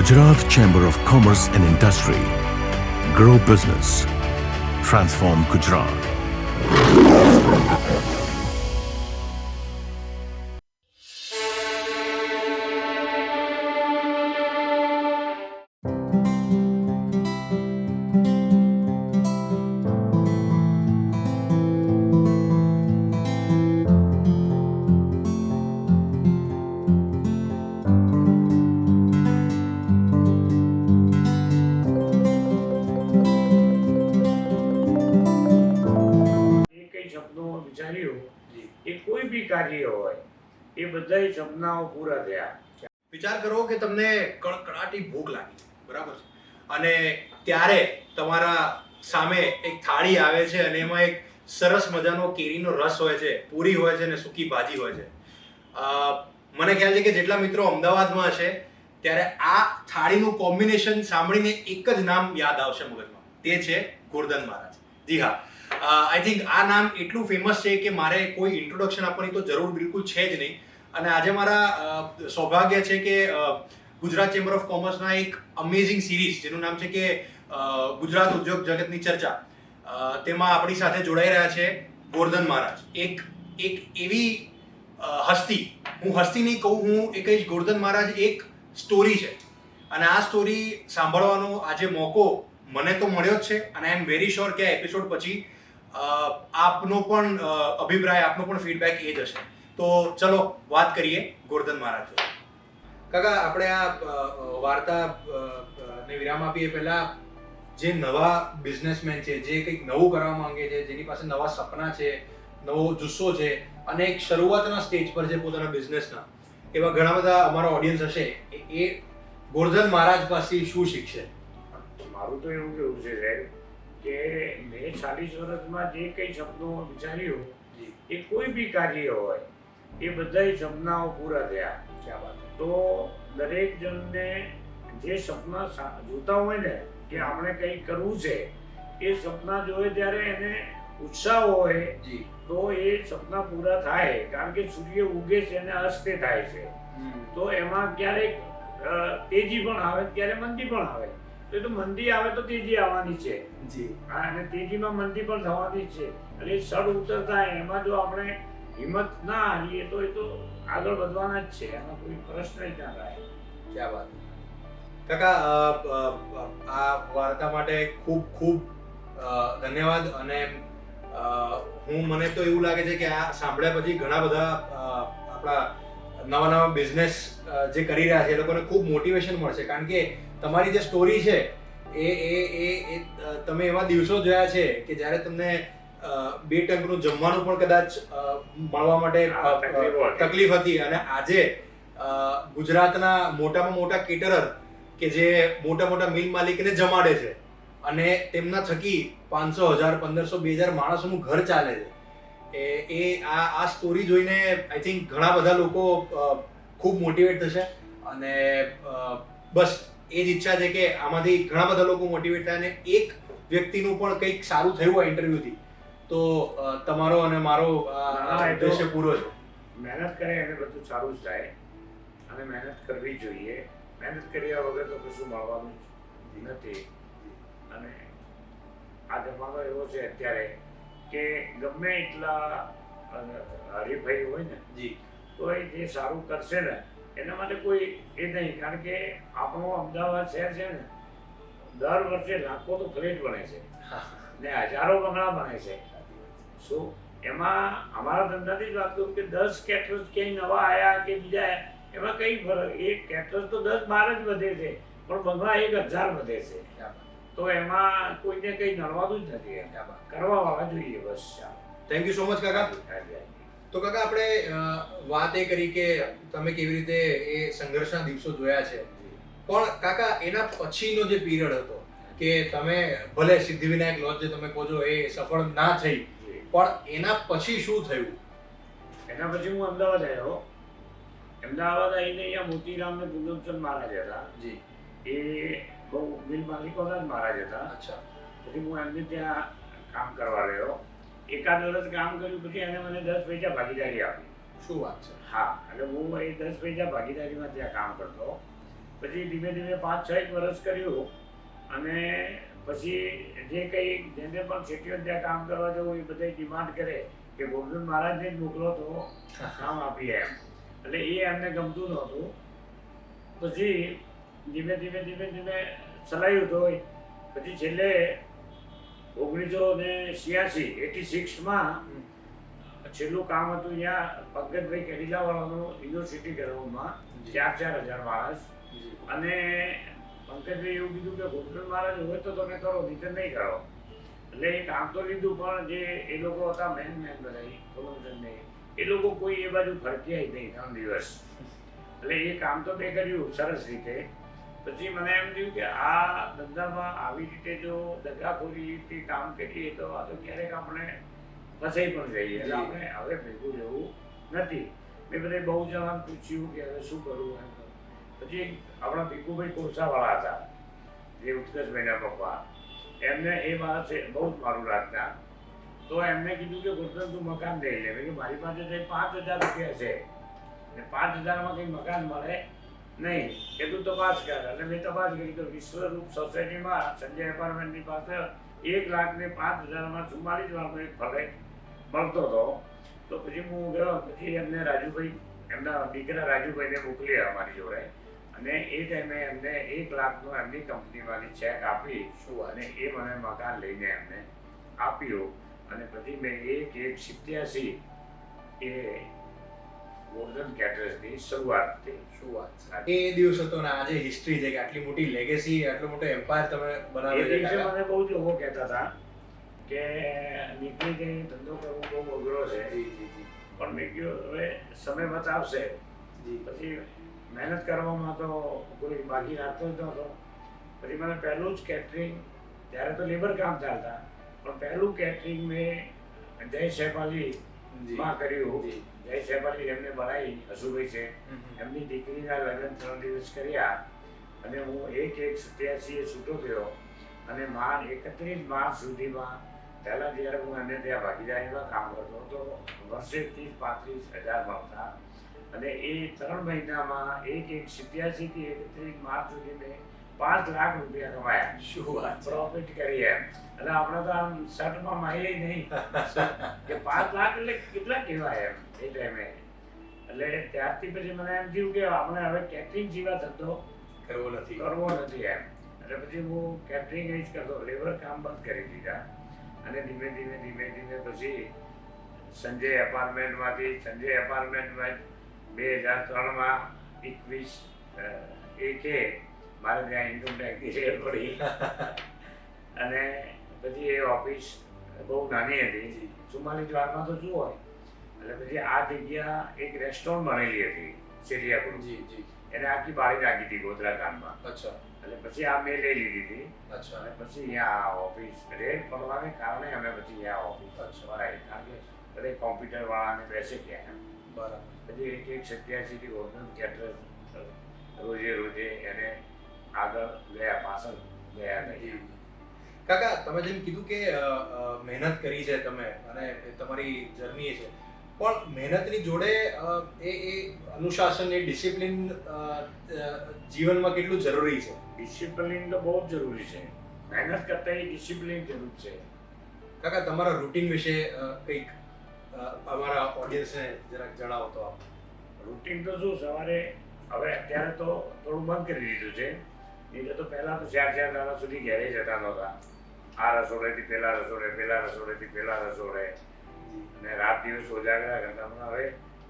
Gujarat Chamber of Commerce and Industry. Grow business. Transform Gujarat. સપનું વિચાર્યું એ કોઈ બી કાર્ય હોય એ બધાય સપનાઓ પૂરા થયા. વિચાર કરો કે તમને કડકડાટી ભૂખ લાગી, બરાબર છે, અને ત્યારે તમારા સામે એક થાળી આવે છે અને એમાં એક સરસ મજાનો કેરીનો રસ હોય છે, પૂરી હોય છે અને સૂકી ભાજી હોય છે. મને ખ્યાલ છે કે જેટલા મિત્રો અમદાવાદમાં હશે ત્યારે આ થાળીનું કોમ્બિનેશન સાંભળીને એક જ નામ યાદ આવશે મગજમાં, તે છે ગોરધન મહારાજ. જી હા, આઈ થિંક આ નામ એટલું ફેમસ છે કે મારે કોઈ ઇન્ટ્રોડક્શન આપવાની તો જરૂર બિલકુલ છે જ નહીં. અને આજે મારા સૌભાગ્ય છે કે ગુજરાત ચેમ્બર ઓફ કોમર્સના એક અમેઝિંગ સિરીઝ જેનું નામ છે કે ગુજરાત ઉદ્યોગ જગતની ચર્ચા, તેમાં આપણી સાથે જોડાઈ રહ્યા છે ગોરધન મહારાજ. એક એવી હસ્તી, હું હસ્તી નહીં કહું, હું એ કહીશ ગોરધન મહારાજ એક સ્ટોરી છે. અને આ સ્ટોરી સાંભળવાનો આજે મોકો મને તો મળ્યો જ છે અને આઈ એમ વેરી શ્યોર કે આ એપિસોડ પછી આપનો પણ અભિપ્રાય, આપનો પણ ફીડબેક એ જ હશે. તો ચલો વાત કરીએ ગોરધન મહારાજ. કાકા, આપણે આ વાર્તા ને વિરામ આપીએ પહેલા, જે નવા બિઝનેસમેન છે, જે કંઈક નવું કરવા માંગે છે, જેની પાસે નવા સપના છે, નવો જુસ્સો છે અને એક શરૂઆતના સ્ટેજ પર છે પોતાના બિઝનેસના, એવા ઘણા બધા અમારા ઓડિયન્સ હશે, એ ગોરધન મહારાજ પાસે શું શીખશે? મારું તો એવું કેવું છે સાહેબ કે મેં 40 વર્ષમાં જે કંઈ સપનું વિચાર્યું એ કોઈ બી કાર્ય હોય એ બધાય સપનાઓ પૂરા થયા. ક્યાં વાત. તો દરેક જણને જે સપના જોતા હોય ને કે આપણે કંઈક કરવું છે, એ સપના જોવે ત્યારે એને ઉત્સાહ હોય જી, તો એ સપના પૂરા થાય. કારણ કે સૂર્ય ઉગે છે અને અસ્તે થાય છે, તો એમાં ક્યારેક તેજી પણ આવે, ક્યારેક મંદી પણ આવે. તો મંદી આવે તો તેજી આવવાની છે જી, અને તેજીમાં મંદી પણ થવાની છે. એટલે સડ ઉતર થાય એમાં જો આપણે હિંમત ના હારીએ તો એ તો આગળ વધવાના જ છે, એમાં કોઈ પ્રશ્ન જ ના થાય. ક્યાં વાત. કાકા, આ વાર્તા માટે ખૂબ ખૂબ ધન્યવાદ. અને મને તો એવું લાગે છે કે આ સાંભળ્યા પછી ઘણા બધા આપણા નવા બિઝનેસ જે કરી રહ્યા છે એ લોકોને ખૂબ મોટિવેશન મળશે. કારણ કે તમારી જે સ્ટોરી છે એ તમે એવા દિવસો જોયા છે કે જ્યારે તમને 2 ટંકનું જમવાનું પણ કદાચ મળવા માટે તકલીફ હતી, અને આજે ગુજરાતના મોટામાં મોટા કેટરર કે જે મોટા મિલ માલિકને જમાડે છે અને તેમના થકી 500, 1000, 1500, 2000 માણસોનું ઘર ચાલે છે. આ સ્ટોરી જોઈને આઈ થિંક ઘણા બધા લોકો ખૂબ મોટિવેટ થશે. અને બસ એ જ ઈચ્છા છે કે આમાંથી ઘણા બધા લોકો મોટિવેટ થાય અને એક વ્યક્તિનું પણ કંઈક સારું થયું હોય ઇન્ટરવ્યુથી તો તમારો અને મારો ઉદ્દેશ્ય પૂરો છે. મહેનત કરે એને બધું સારું જ થાય અને મહેનત કરવી જોઈએ. મહેનત કર્યા વગર તો કશું મળવાનું જ નથી. અને આ જમાનો એવો છે અત્યારે કે ગમે એટલા હરીફાઈ હોય ને જી, તો એ જે સારું કરશે ને એના માટે કોઈ એ નહીં. કારણ કે આપણું અમદાવાદ શહેર છે ને, દર વર્ષે લાખો તો ફ્લેટ બને છે ને હજારો બંગલા બને છે. શું એમાં અમારા ધંધાથી જ વાત કરું કે 10 કેટરર્સ ક્યાંય નવા આવ્યા કે બીજા, એમાં કઈ ફરક. એક કેટરર્સ તો 10-12 જ વધે છે પણ બંગલા 1000 વધે છે. તો એમાં કોઈને કંઈ નડવાનું જ નથી, કરવા વાળા જોઈએ બસ. થેન્ક યુ સો મચ કાકા. તો કાકા, આપણે વાત એ કરી કે તમે કેવી રીતે એ સંઘર્ષના દિવસો જોયા છે, પણ કાકા એના પછીનો જે પીરિયડ હતો કે તમે ભલે સિદ્ધિવિનાયક લોજ જે તમે કહો છો એ સફળ ના થઈ, પણ એના પછી શું થયું? એના પછી હું અમદાવાદ આવ્યો. અમદાવાદ આવીને અહીંયા મોતીરામ ને પૂનમચંદ મહારાજ હતા જી, એ બહુ મિલ માલિકોના જ મહારાજ હતા. અચ્છા. પછી હું એમને ત્યાં કામ કરવા રહ્યો. 1 વર્ષ કામ કર્યું પછી એને મને 10 પૈસા ભાગીદારી આપી. શું વાત છે? હા, એટલે હું એ 10 પૈસા ભાગીદારીમાં ત્યાં કામ કરતો. પછી ધીમે ધીમે 5-6 વર્ષ કર્યું અને પછી જે કંઈ જેને પણ શેઠીઓ ત્યાં કામ કરવા જવું એ બધા ડિમાન્ડ કરે કે ગોવિંદ મહારાજને જ મોકલો તો કામ આપીએ એમ. એટલે એ એમને ગમતું નહોતું. પછી ધીમે ધીમે ચલાવ્યું તો પછી છેલ્લે 1986માં છેલ્લું કામ હતું અહીંયા પંકજભાઈ કેડીલાવાળાનું યુનિવર્સિટી ગ્રાઉન્ડમાં 4,000 માણસ. અને પંકજભાઈ એવું કીધું કે ગોવિંદ મહારાજ હોય તો તમે કરો, નહીં તો નહીં કરો. એટલે એ કામ તો લીધું, પણ જે એ લોકો હતા મેન બધા પ્રમોશનને એ લોકો કોઈ એ બાજુ ફરક્યા જ નહીં 3 દિવસ. એટલે એ કામ તો મેં કર્યું સરસ રીતે. પછી મને એમ થયું કે આ ધંધામાં આવી રીતે જો દગાખોરીથી કામ કરીએ તો આ તો ક્યારેક આપણે ફસાઈ પણ જઈએ. એટલે આપણે હવે ભેગું રહેવું નથી. મેં બધે બહુ જણાને પૂછ્યું કે હવે શું કરવું એમ. પછી આપણા ભીખુભાઈ કોલસાવાળા હતા જે ઉત્કર્ષભાઈના પપ્પા, એમને એ માણસ બહુ જ મારું રાખતા. તો એમને કીધું કે ગોરધન તું મકાન લઈ લે. કે મારી પાસે કંઈ 5,000 રૂપિયા છે ને 5,000માં કંઈ મકાન મળે નહીં, કે તું તપાસ કર. એટલે મેં તપાસ કરી તો વિશ્વરૂપ સોસાયટીમાં સંજય એપાર્ટમેન્ટની પાસે 1,05,000માં 44 વાળનો એક ફ્લેટ મળતો હતો. તો પછી હું ગયો. પછી એમને રાજુભાઈ, એમના દીકરા રાજુભાઈને મોકલ્યા અમારી જોડે. અને એ ટાઈમે એમને 1 લાખનો એમની કંપનીમાંથી ચેક આપી શું, અને એ મને મકાન લઈને એમને આપ્યું. અને પછી મેં 1/1/87 એ ગોલ્ડન કેટરર્સની શરૂઆત થઈ. એ દિવસ હતો ને આજે હિસ્ટ્રી છે કે આટલી મોટી લેગેસી, આટલો મોટો એમ્પાયર તમે બનાવ્યો છે. મને બહુ લોકો કહેતા હતા કે નીકળી ગઈ ધંધો કરવો બહુ અઘરો છે. પણ મેં કહ્યું હવે સમય બતાવશે. પછી મહેનત કરવામાં તો કોઈ બાકી રાખતો જ નહોતો. પછી મને પહેલું જ કેટરિંગ, ત્યારે તો લેબર કામ ચાલતા, પણ પહેલું કેટરિંગ મેં જય શેફાલી માં કર્યું. જય શેફાલી એમને બનાવી, હસુભાઈ છે, એમની દીકરીના લગ્ન 3 દિવસ કર્યા. અને હું 1/1/87 છૂટો થયો. અને 31 માર્ચ સુધીમાં પહેલાં જ્યારે હું એમને ત્યાં ભાગીદારીમાં કામ કરતો હતો વર્ષે 30-35 હજાર મળતા. અને એ 3 મહિનામાં 1/1/87 થી 31 માર્ચ સુધી મેં 5 લાખ રૂપિયા કમાયા. શું વાત, પ્રોફિટ કરી એમ. એટલે આપણે તો આમ શર્ટમાં માહીએ નહીં કે 5 લાખ એટલે કેટલા કહેવાય એમ એ ટાઈમે. એટલે ત્યારથી પછી મને એમ થયું કે આપણે હવે કેટરિંગ જેવા ધંધો કરવો નથી એમ. એટલે પછી હું કેટરિંગ જ કરતો, લેબર કામ બંધ કરી દીધા. અને ધીમે ધીમે પછી સંજય એપાર્ટમેન્ટમાં 2003માં 21/1 મારે ત્યાં ઇન્કમ ટેક્સની રેડ પડી. અને પછી એ ઓફિસ બહુ નાની હતી, 44 વારમાં તો શું હોય. એટલે પછી આ જગ્યા એક રેસ્ટોરન્ટ બનેલી હતી શેરિયાપુર. એને આખી બાળી નાખી હતી ગોધરાકાંડમાં. એટલે પછી આ મેં લઈ લીધી હતી. અને પછી અહીંયા આ ઓફિસ રેડ પડવાને કારણે અમે પછી અહીંયા ઓફિસ બનાવી. કારણ કે બધે કોમ્પ્યુટર વાળાને બેસે ગયા. બરાબર. પછી 1/1/87 થી ગોલ્ડન કેટરર્સ રોજે એને આગળ ગયા, પાછળ ગયા નહીં. કાકા, તમે જેમ કીધું કે મહેનત કરી છે તમે અને તમારી જર્ની છે, પણ મહેનતની જોડે એ અનુશાસન, એ ડિસિપ્લિન જીવનમાં કેટલું જરૂરી છે? ડિસિપ્લિન તો બહુ જ જરૂરી છે. મહેનત કરતા એ ડિસિપ્લિન જરૂર છે. કાકા, તમારા રૂટીન વિશે કંઈક અમારા ઓડિયન્સને જરાક જણાવો તો આપ. રૂટીન તો શું, સવારે હવે અત્યારે તો થોડું બંધ કરી દીધું છે. નહીં તો પહેલાં તો 4 દાડા સુધી ઘરે જતા નહોતા. આ રસોડેથી પેલા રસોડે અને રાત દિવસ ઉજાગરા કરતા. પણ હવે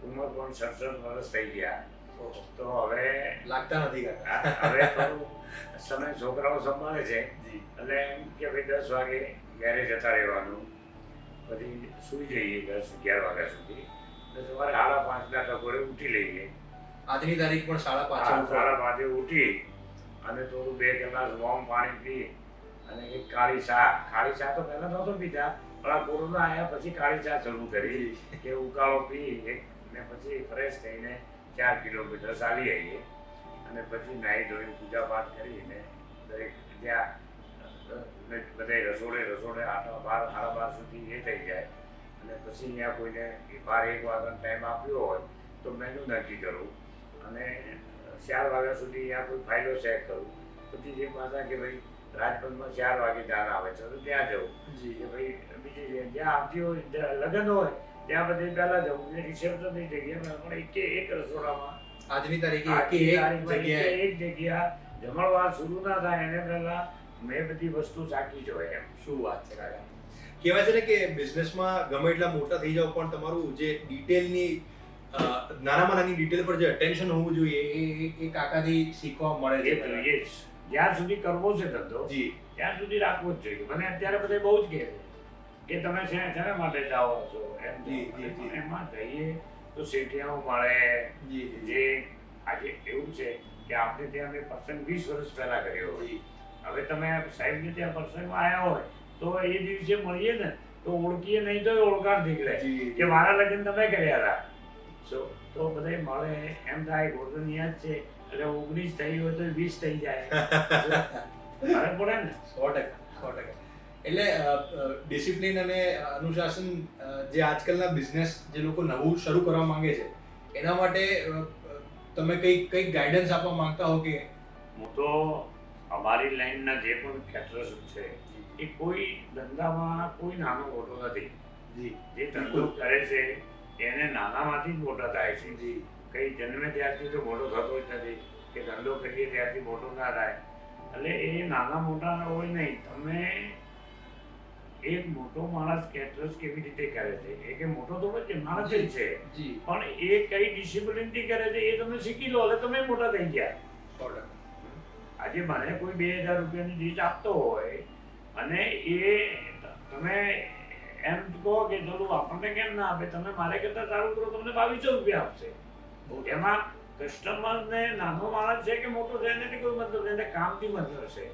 ઉંમર પણ 67 વર્ષ થઈ ગયા. તો હવે લાગતા નથી કાકા. હવે થોડું સમય છોકરાઓ સંભાળે છે. એટલે એમ કે ભાઈ 10 વાગે ઘરે જતા રહેવાનું. પછી સૂઈ જઈએ 10-11 વાગ્યા સુધી. સવારે 5:30ના ટકોરે ઉઠી લઈએ. આજની તારીખ પણ 5:30 ઉઠી અને થોડું 2 ગ્લાસ વોર્મ પાણી પી અને એક કાળી ચા તો પહેલાં નહોતો પીતા, પણ આ કોરોના આવ્યા પછી કાળી ચા શરૂ કરી કે ઉકાળો પી ને પછી ફ્રેશ થઈને 4 કિલોમીટર ચાલી આવીએ. અને પછી નાહી ધોઈને પૂજા પાઠ કરીને દરેક જ્યાં બધે રસોડે 8-12 સુધી એ થઈ જાય. અને પછી અહીંયા કોઈને 12-1 વાગ્યાનો ટાઈમ આપ્યો હોય તો મેનુ નક્કી કરું અને 4 વાગ્યા સુધી ત્યાં કોઈ ફાઇલો ચેક કરું, પછી જે પાછા કે ભાઈ રાજપથમાં 4 વાગે જાણ આવે છે તો ત્યાં જવું, કે ભાઈ બીજી જ્યાં આવતી હોય લગ્ન હોય ત્યાં બધે પહેલા જવું, રિસેપ્શનની જગ્યાએ પણ એક રસોડામાં આજની તારીખે એક જગ્યા જમણવાર શરૂ ના થાય એને પહેલા મેં બધી વસ્તુ ચાખી જોઈએ એમ. શું વાત છે કાકા. કહેવાય છે ને કે બિઝનેસમાં ગમે એટલા મોટા થઈ જાવ પણ તમારું જે ડિટેલની નાનામાં નાની ડિટેલ પર જે અટેન્શન હોવું જોઈએ એ કાકાથી શીખવા મળે એ છે. જોઈએ જ. જ્યાં સુધી કરવો છે ધંધો જી ત્યાં સુધી રાખવો જ જોઈએ. મને અત્યારે બધા બહુ જ કહે છે કે તમે શેના માટે જાઓ છો એમ. જી, જી, જી. એમાં જઈએ તો શેઠિયાઓ મળે. જી જે આજે એવું છે કે આપણે ત્યાં મેં પ્રસંગ 20 વર્ષ પહેલા કર્યો હોય. જી હવે તમે સાહેબને ત્યાં પ્રસંગમાં આવ્યા હોય તો એ દિવસે મળીએ ને તો ઓળખીએ નહીં તો ઓળખાણ થઈ જાય જી. કે મારા લગ્ન તમે કર્યા હતા. તો બધા મળે એમ થાય ગોળધન યાદ છે એટલે 19 થઈ હોય તો 20 થઈ જાય. ફરક પડે ને. 100%. એટલે ડિસિપ્લિન અને અનુશાસન જે આજકાલના બિઝનેસ જે લોકો નવું શરૂ કરવા માંગે છે એના માટે તમે કઈ ગાઈડન્સ આપવા માંગતા હો કે? હું તો અમારી લાઈનના જે પણ કેટરર્સ છે એ કોઈ ધંધામાં કોઈ નાનો મોટો નથી. જી જે ધંધો કરે છે એને નાનામાંથી જ મોટા થાય છે. જી કઈ જન્મે ત્યારથી તો મોટો થતો જ નથી કે ધંધો કરીએ ત્યારથી મોટો ના થાય. એટલે એ નાના મોટા હોય નહીં. તમે એક મોટો માણસ કેટરર્સ કેવી રીતે કરે છે એ કે મોટો તો છે માણસ જ છે જી પણ એ કઈ ડિસિપ્લિનથી કરે છે એ તમે શીખી લો એટલે તમે મોટા થઈ ગયા. 100%. આજે મને કોઈ 2000 રૂપિયાની ડીશ આપતો હોય અને એ તમે એમ કહો કે ચલો આપણને કેમ ના આપે, તમે મારે કરતા સારું કરો તમને 2200 રૂપિયા આપશે. એમાં કસ્ટમરને નાનો માણસ છે કે મોટો છે એનાથી કોઈ મતલબ એને કામથી મતલબ છે.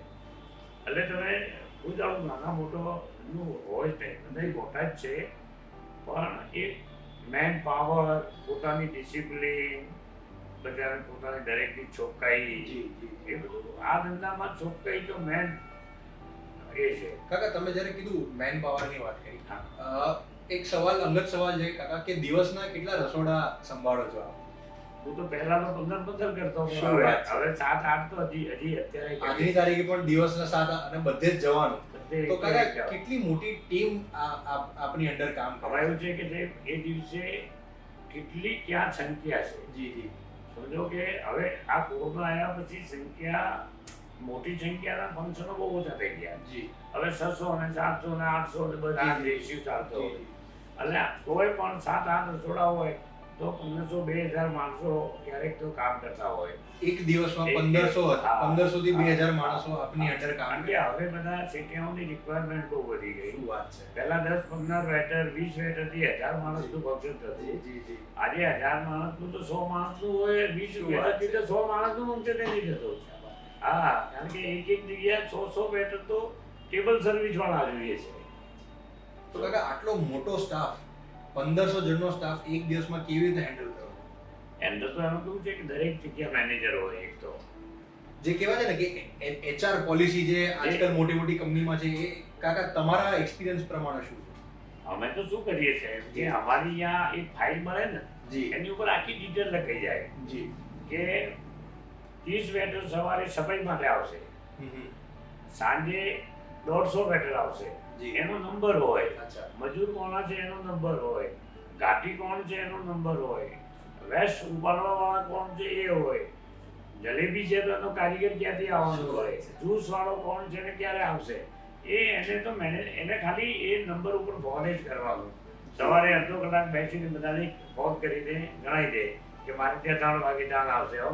એટલે તમે કોઈ દાડો નાના મોટો હોય જ નહીં, બધા મોટા જ છે પણ એક મેન પાવર, પોતાની ડિસિપ્લિન, બધાને પોતાની દરેકની ચોખ્ખાઈ, જી જી એ બધું આ ધંધામાં ચોખ્ખાઈ તો મેન એ છે. કાકા તમે જ્યારે કીધું મેન પાવરની વાત કરી, એક સવાલ અંગત સવાલ છે કાકા કે દિવસના કેટલા રસોડા સંભાળો છો આપ? હું તો પહેલા તો 15 કરતો હતો. શું વાત છે? હવે 7-8 તો હજી અત્યારે આજની તારીખે પણ દિવસના 7 અને બધે જ જવાનું. બધે તો એક કાકા એક કેટલી મોટી ટીમ આપની અંડર કામ હવે કરે એવું છે કે જે એ દિવસે કેટલી ક્યાં સંખ્યા છે. જી જી સમજો કે હવે આ કોરોના આવ્યા પછી સંખ્યા મોટી સંખ્યાના ફંક્શનો બહુ ઓછા થઈ ગયા. જી હવે 600 ને 700 ને 800 ને બધા જી, જી. રેશિયો ચાલતો હોય. જી એટલે કોઈ પણ 7-8 રસોડા હોય તો 1500-2000 માણસો ક્યારેક તો કામ કરતા હોય. એક દિવસમાં એક 1500 હા. 1500 થી હા. 2000 માણસો આપની અંડર કામ કારણ કરે. કે હવે બધા શેઠિયાઓની રિક્વાયરમેન્ટ બહુ વધી ગઈ. શું વાત છે? પહેલા 10-15 વેટર 20 વેટરથી 1000 માણસનું ફંક્શન જી થતું. જી જી આજે 1000 માણસનું તો 100 માણસનું હોય, 20 વેટરથી તો 100 માણસનું ફંક્શન નહીં થતું. હા, કારણ કે એક જગ્યાએ 100 વેટર તો ટેબલ સર્વિસ વાળા જોઈએ છે. તો કાકા આટલો મોટો સ્ટાફ 1500 જણનો સ્ટાફ એક દિવસમાં કેવી રીતે હેન્ડલ કરો? એન્ડ તો એનું કેવું છે કે દરેક જગ્યા મેનેજર હોય એક તો. જે કહેવાય છે ને કે HR પોલિસી જે આજકાલ મોટી મોટી કંપનીમાં છે એ કાકા તમારા એક્સપિરિયન્સ પ્રમાણે શું છે? અમે તો શું કરીએ છીએ કે અમારી અહીંયા એક ફાઇલ મળે ને જી એની ઉપર આખી ડિટેલ લખાઈ જાય જી કે 30 વેટર સવારે સફાઈ માટે આવશે, સાંજે 150 વેટર આવશે, જી એનો નંબર હોય, અચ્છા મજૂર કોણ છે એનો નંબર હોય, ઘાટી કોણ છે એનો નંબર હોય, વેસ્ટ ઉપાડવા વાળા કોણ છે એ હોય, જલેબી છે તો એનો કારીગર ક્યાંથી આવવાનો હોય, જ્યુસ વાળો કોણ છે ને ક્યારે આવશે એને તો એને ખાલી એ નંબર ઉપર ફોન જ કરવાનું. સવારે અડધો કલાક બેસીને બધાને ફોન કરીને જણાવી દે કે મારે ત્યાં 3 વાગે જાણ આવશે હો,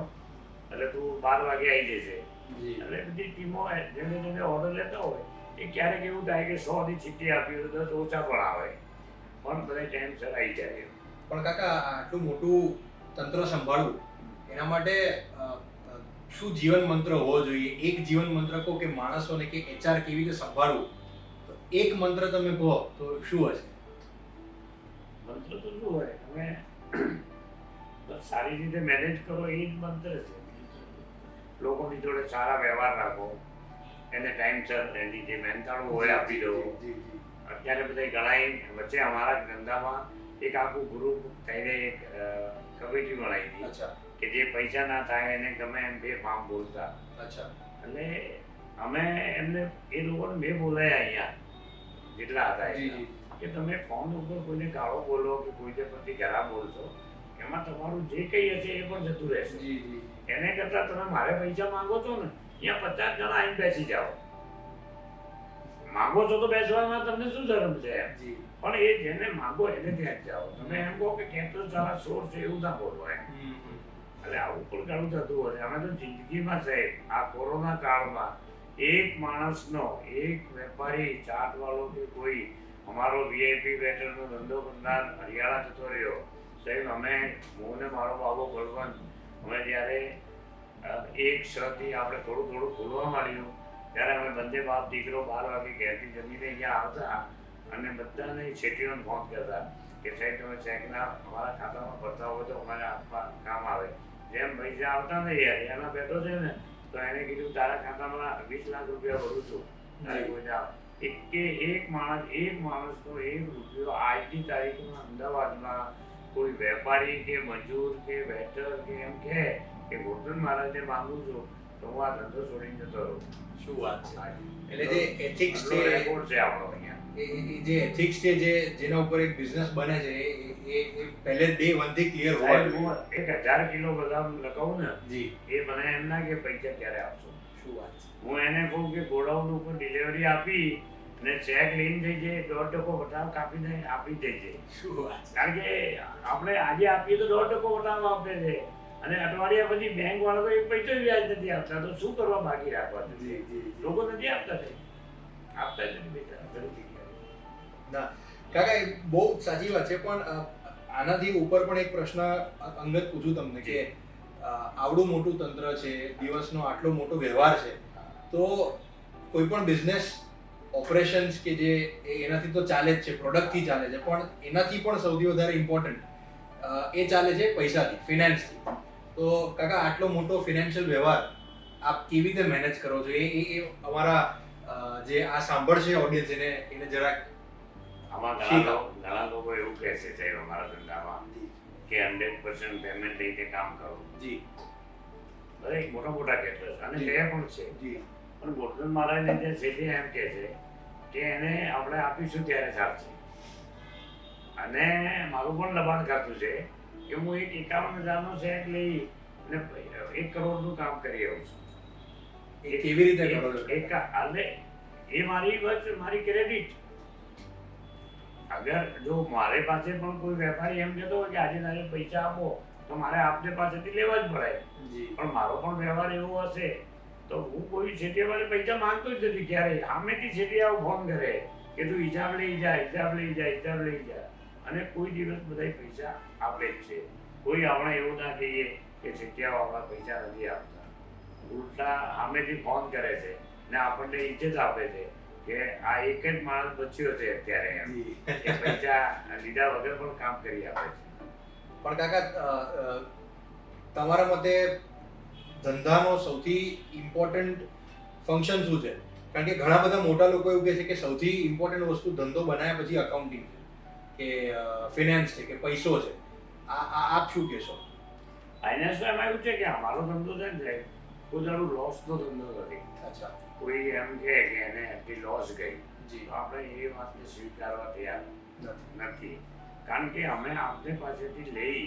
એટલે તું 12 વાગે આવી જશે. જી એટલે બધી ટીમો જેને ઓર્ડર લેતા હોય એ ક્યારેક એવું થાય કે 100 ની ચીઠી આપી હોય તો 10 ઓછા પણ આવે પણ બધા ટાઈમસર આવી જાય. પણ કાકા આટલું મોટું તંત્ર સંભાળવું એના માટે શું જીવન મંત્ર હોવો જોઈએ? એક જીવન મંત્ર કહો કે માણસોને કે HR કેવી રીતે સંભાળવું, તો એક મંત્ર તમે કહો તો શું હશે? મંત્ર તો શું હોય, તમે બસ સારી રીતે મેનેજ કરો એ જ મંત્ર છે. લોકોની જોડે સારા વ્યવહાર રાખો, એને ટાઈમસર એની જે મહેનતાણું હોય આપી દો. જી જી અત્યારે બધા ઘણા વચ્ચે અમારા ધંધામાં એક આખું ગ્રુપ થઈને એક કમિટી બનાવી હતી અચ્છા કે જે પૈસા ના થાય એને ગમે એમ બે ફામ બોલતા. અચ્છા. એટલે અમે એમને એ લોકોને મેં બોલાયા અહીંયા જેટલા હતા એટલા, કે તમે ફોન ઉપર કોઈને ગાળો બોલો કે કોઈને પ્રતિ ખરાબ બોલશો, એમાં તમારું જે કંઈ હશે એ પણ જતું રહેશે. એને કરતાં તમે મારે પૈસા માંગો છો ને, અહીંયા 50 જણા આવીને બેસી જાઓ. માંગો છો તો બેસવામાં તમને શું શરમ છે એમ. પણ એ જેને માંગો એને ત્યાં જાઓ. તમે એમ કહો કે કેતો સારા સોર છે એવું ના બોલો એમ. એટલે આવું પણ ઘણું થતું હોય. અમે તો જિંદગીમાં સાહેબ આ કોરોના કાળમાં એક માણસનો, એક વેપારી ચાટ વાળો કે કોઈ અમારો VIP વેટરનો ધંધો કરનાર હરિયાળા જતો રહ્યો સાહેબ. અમે હું ને મારો બાબો બળવંત અમે જ્યારે 1-6 થી આપણે થોડું થોડું ખોલવા માંડ્યું ત્યારે અમે બંને બાપ દીકરો 12 વાગે ઘેરથી જમીને અહીંયા આવતા અને બધાને છેટીઓને ફોન કરતા કે સાહેબ તમે ચેકના અમારા ખાતામાં ભરતા હોય તો અમારે આપવા કામ આવે. જેમ પૈસા આવતા ને હરિયાણા બેઠો છે ને તો એને કીધું તારા ખાતામાં 20 લાખ રૂપિયા ભરું છું, તારે કોઈને એક માણસનો 1 રૂપિયો આજની તારીખમાં અમદાવાદમાં કોઈ વેપારી કે મજૂર કે વેટર કે એમ કે ગોરધન મહારાજને માંગુ છું તો હું આ ધંધો છોડીને જતો રહું. શું વાત છે. એટલે જે એથિક્સ છે, રેકોર્ડ છે આપણો અહીંયા. જે એથિક્સ છે જેના ઉપર એક બિઝનેસ બને છે એ પહેલે ડે 1 થી ક્લિયર હોય. 1000 કિલો બદામ લગાવું ને જી, એ મને એમ ના કે પૈસા ક્યારે આપશો. શું વાત છે. હું એને કહું કે ગોડાઉન ઉપર ડિલિવરી આપી ને ચેક લઈને થઈ જાય, 1.5% વટાવ કાપીને આપી દેજે. શું વાત છે. કારણ કે આપણે આજે આપીએ તો 1.5% વટાવ આપે છે અને અઠવાડિયા પછી બેંક વાળા તો 1 પૈસો વ્યાજ નથી આપતા. તો શું કરવા બાકી રાખવા છે? લોકો નથી આપતા જ નથી બેટા. ના કાકા, એ બહુ સાચી વાત છે. પણ આનાથી ઉપર પણ એક પ્રશ્ન અંગત પૂછું તમને કે આવડું મોટું તંત્ર છે, દિવસનો આટલો મોટો વ્યવહાર છે, તો કોઈ પણ બિઝનેસ ઓપરેશન્સ કે જે એનાથી તો ચાલે જ છે, પ્રોડક્ટથી ચાલે છે, પણ એનાથી પણ સૌથી વધારે ઇમ્પોર્ટન્ટ એ ચાલે છે પૈસાથી, ફિનાન્સથી. તો કાકા, આટલો મોટો ફિનાન્શિયલ વ્યવહાર આપ કેવી રીતે મેનેજ કરો છો? એ અમારા જે આ સાંભળશે ઓડિયન્સ એને જરાક. આમાં ઘણા લોકો એવું કહે છે સાહેબ અમારા ધંધામાં કે 100% પેમેન્ટ લઈને કામ કરો. જી, દરેક મોટા કેટરર્સ અને કહે પણ છે. જી, પણ ગોરધન મહારાજને જે છે તે એમ કહે છે કે એને આપણે આપીશું ત્યારે ચાલશે. અને મારું પણ દબાણ ખાતું છે કે હું એક 51,000નો ચેક લઈ અને 1 કરોડનું કામ કરી આવું છું. એ કેવી રીતે કરો છો? એટલે એ મારી ક્રેડિટ. અગર જો મારે પાસે પણ કોઈ વેપારી એમ કહેતો હોય કે આજે તારે પૈસા આપો તો મારે આપને પાસેથી લેવા જ પડે. પણ મારો પણ વ્યવહાર એવો હશે તો હું કોઈ છેટિયાવાળે પૈસા માંગતો જ નથી ક્યારેય. સામેથી છેટિયાઓ ફોન કરે કે તું હિસાબ લઈ જા અને કોઈ દિવસ બધા પૈસા આપે જ છે. કોઈ આપણે એવું ના કહીએ કે છેટિયાઓ આપણા પૈસા નથી આપતા. ઉલટા સામેથી ફોન કરે છે ને આપણને ઇજ્જત આપે છે કે આ એક જ માણસ બચ્યો છે અત્યારે એમ કે પૈસા લીધા વગર પણ કામ કરી આપે છે. પણ કાકા, તમારા મતે ધંધાનો સૌથી ઇમ્પોર્ટન્ટ ફંક્શન શું છે? કારણ કે ઘણા બધા મોટા લોકો એવું કહે છે કે સૌથી ઇમ્પોર્ટન્ટ વસ્તુ ધંધો બનાવ્યા પછી અકાઉન્ટિંગ છે કે ફિનાન્સ છે કે પૈસો છે. આપ શું કહેશો? ફાઇનાન્સમાં એમાં એવું છે કે અમારો ધંધો છે ને કોઈ દાડો લોસનો ધંધો નથી. અચ્છા. કોઈ એમ કહે કે એને એટલી લોસ ગઈ, જી, તો આપણે એ વાતને સ્વીકારવા તૈયાર નથી. કારણ કે અમે આપને પાસેથી લઈ